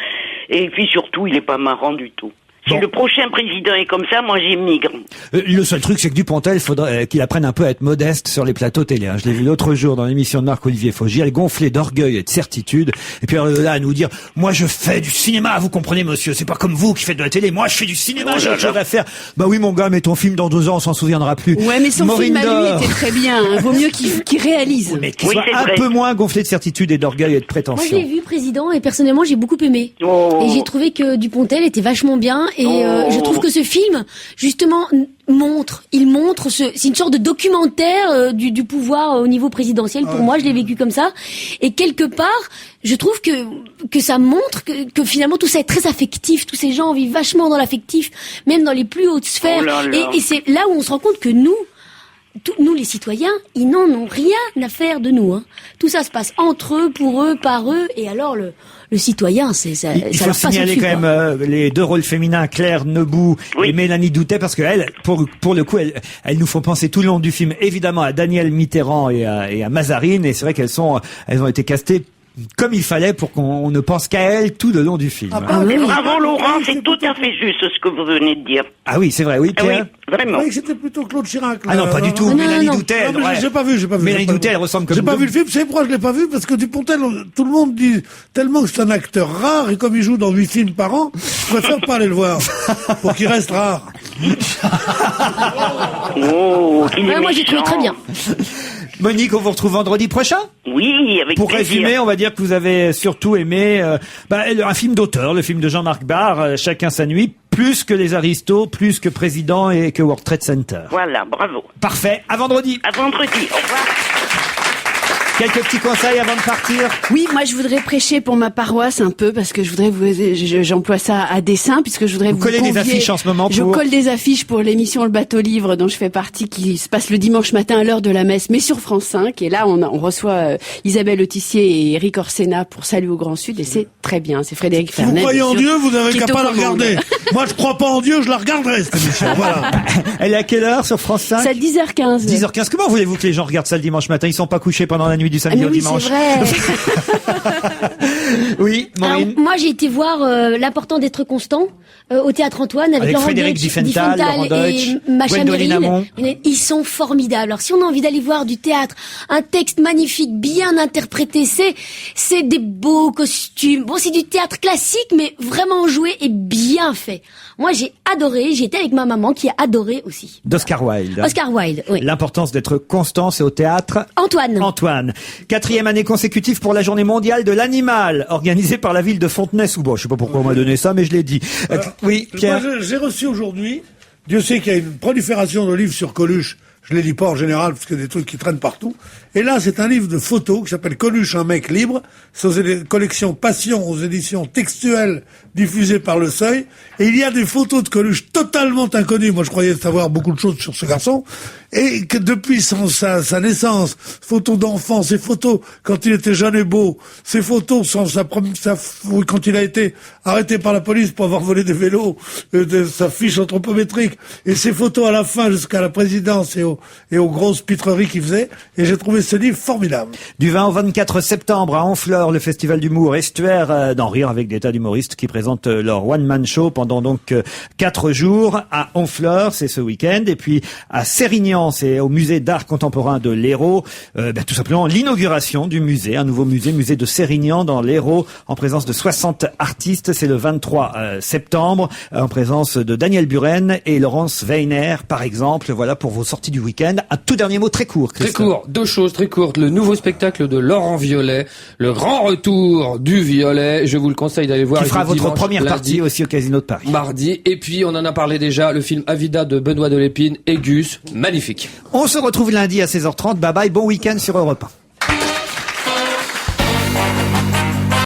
et puis surtout, il est pas marrant du tout. Si le prochain président est comme ça, moi j'émigre. Le seul truc, c'est que Dupontel, faudrait qu'il apprenne un peu à être modeste sur les plateaux télé. Je l'ai vu l'autre jour dans l'émission de Marc-Olivier Fogiel, gonflé d'orgueil et de certitude. Et puis là, à nous dire, moi je fais du cinéma, vous comprenez monsieur, c'est pas comme vous qui faites de la télé, moi je fais du cinéma, j'ai autre chose à faire. Bah oui mon gars, mais ton film dans 2 ans, on s'en souviendra plus. Ouais, mais son film à lui était très bien, vaut mieux qu'il réalise. Mais qu'il soit un peu moins gonflé de certitude et d'orgueil et de prétention. Moi je l'ai vu président et personnellement j'ai beaucoup aimé. Et j'ai trouvé que Dupontel était vachement bien et je trouve que ce film justement c'est une sorte de documentaire du pouvoir au niveau présidentiel. Pour moi, je l'ai vécu comme ça. Et quelque part, je trouve que ça montre que finalement tout ça est très affectif. Tous ces gens vivent vachement dans l'affectif, même dans les plus hautes sphères. Et c'est là où on se rend compte que nous les citoyens, ils n'en ont rien à faire de nous. Tout ça se passe entre eux, pour eux, par eux. Et alors le citoyen, il faut signaler quand même les 2 rôles féminins, Claire Nebou et Mélanie Doutet, parce que elles, pour le coup, elles nous font penser tout le long du film, évidemment, à Daniel Mitterrand et à Mazarine. Et c'est vrai elles ont été castées comme il fallait pour qu'on ne pense qu'à elle tout le long du film. Bravo Laurent, c'est tout à fait juste ce que vous venez de dire. Ah oui, c'est vrai, oui Pierre. Oui, vraiment. Oui, c'était plutôt Claude Chirac. Là. Ah non, pas du tout. Mélanie Doutet. Non, mais j'ai pas vu. Mélanie Doutet, elle ressemble comme. J'ai pas vu le film. C'est pourquoi je l'ai pas vu, parce que Dupontel, tout le monde dit tellement que c'est un acteur rare et comme il joue dans 8 films par an, je préfère pas aller le voir pour qu'il reste rare. Moi j'ai trouvé très bien. Monique, on vous retrouve vendredi prochain? Oui, avec Pour plaisir. résumer, on va dire que vous avez surtout aimé un film d'auteur, le film de Jean-Marc Barr, Chacun sa nuit, plus que Les Aristos, plus que Président et que World Trade Center. Voilà, bravo. Parfait, à vendredi. À vendredi, au revoir. Quelques petits conseils avant de partir? Oui, moi je voudrais prêcher pour ma paroisse un peu parce que je voudrais j'emploie ça à dessein puisque je voudrais vous collez des affiches en ce moment Je colle des affiches pour l'émission Le Bateau Livre dont je fais partie qui se passe le dimanche matin à l'heure de la messe mais sur France 5 et là on reçoit Isabelle Autissier et Eric Orsena pour Salut au Grand Sud et c'est très bien, c'est Frédéric Fernet. Vous croyez en Dieu, vous n'avez qu'à pas la regarder. Moi je crois pas en Dieu, je la regarderai cette émission. Voilà. Elle est à quelle heure sur France 5? C'est à 10h15. 10h15. Comment voulez-vous que les gens regardent ça le dimanche matin? Ils sont pas couchés pendant la nuit du samedi au dimanche. C'est vrai. Oui, Maureen. Alors, moi, j'ai été voir l'important d'être constant au Théâtre Antoine avec Laurent Frédéric Diffenthal, Laurent Deutsch, et Macha Gwendoline Amon. Ils sont formidables. Alors, si on a envie d'aller voir du théâtre, un texte magnifique, bien interprété, c'est des beaux costumes. Bon, c'est du théâtre classique, mais vraiment joué et bien fait. Moi, j'ai adoré. J'étais avec ma maman qui a adoré aussi. D'Oscar Wilde. Oscar Wilde, oui. L'importance d'être constant, c'est au théâtre. Antoine. 4e année consécutive pour la journée mondiale de l'animal, organisée par la ville de Fontenay-sous-Bois. Je sais pas pourquoi on m'a donné ça, mais je l'ai dit. Oui, Pierre. Moi, j'ai reçu aujourd'hui, Dieu sait qu'il y a une prolifération de livres sur Coluche. Je les lis pas en général parce qu'il y a des trucs qui traînent partout. Et là, c'est un livre de photos qui s'appelle Coluche, un mec libre. C'est aux collections Passion, aux éditions textuelles diffusées par Le Seuil. Et il y a des photos de Coluche totalement inconnues. Moi, je croyais savoir beaucoup de choses sur ce garçon. Et que depuis sa naissance, photos d'enfant, ses photos quand il était jeune et beau, ses photos quand il a été arrêté par la police pour avoir volé des vélos, de sa fiche anthropométrique, et ses photos à la fin jusqu'à la présidence et aux grosses pitreries qu'il faisait. Et j'ai trouvé ce livre formidable. Du 20 au 24 septembre à Honfleur, le festival d'humour Estuaire d'en rire avec des tas d'humoristes qui présentent leur one-man show pendant donc 4 jours à Honfleur, c'est ce week-end, et puis à Sérignan, c'est au musée d'art contemporain de l'Hérault, tout simplement l'inauguration du musée, un nouveau musée de Sérignan dans l'Hérault, en présence de 60 artistes. C'est le 23 septembre, en présence de Daniel Buren et Laurence Weiner, par exemple. Voilà pour vos sorties du week-end. Un tout dernier mot très court, Christophe. Très court, 2 choses très courtes. Le nouveau spectacle de Laurent Violet, le grand retour du Violet. Je vous le conseille d'aller voir. Qui fera votre première partie aussi au Casino de Paris. Mardi. Et puis, on en a parlé déjà, le film Avida de Benoît Delépine et Gus. Magnifique. On se retrouve lundi à 16h30. Bye bye, bon week-end sur Europe 1.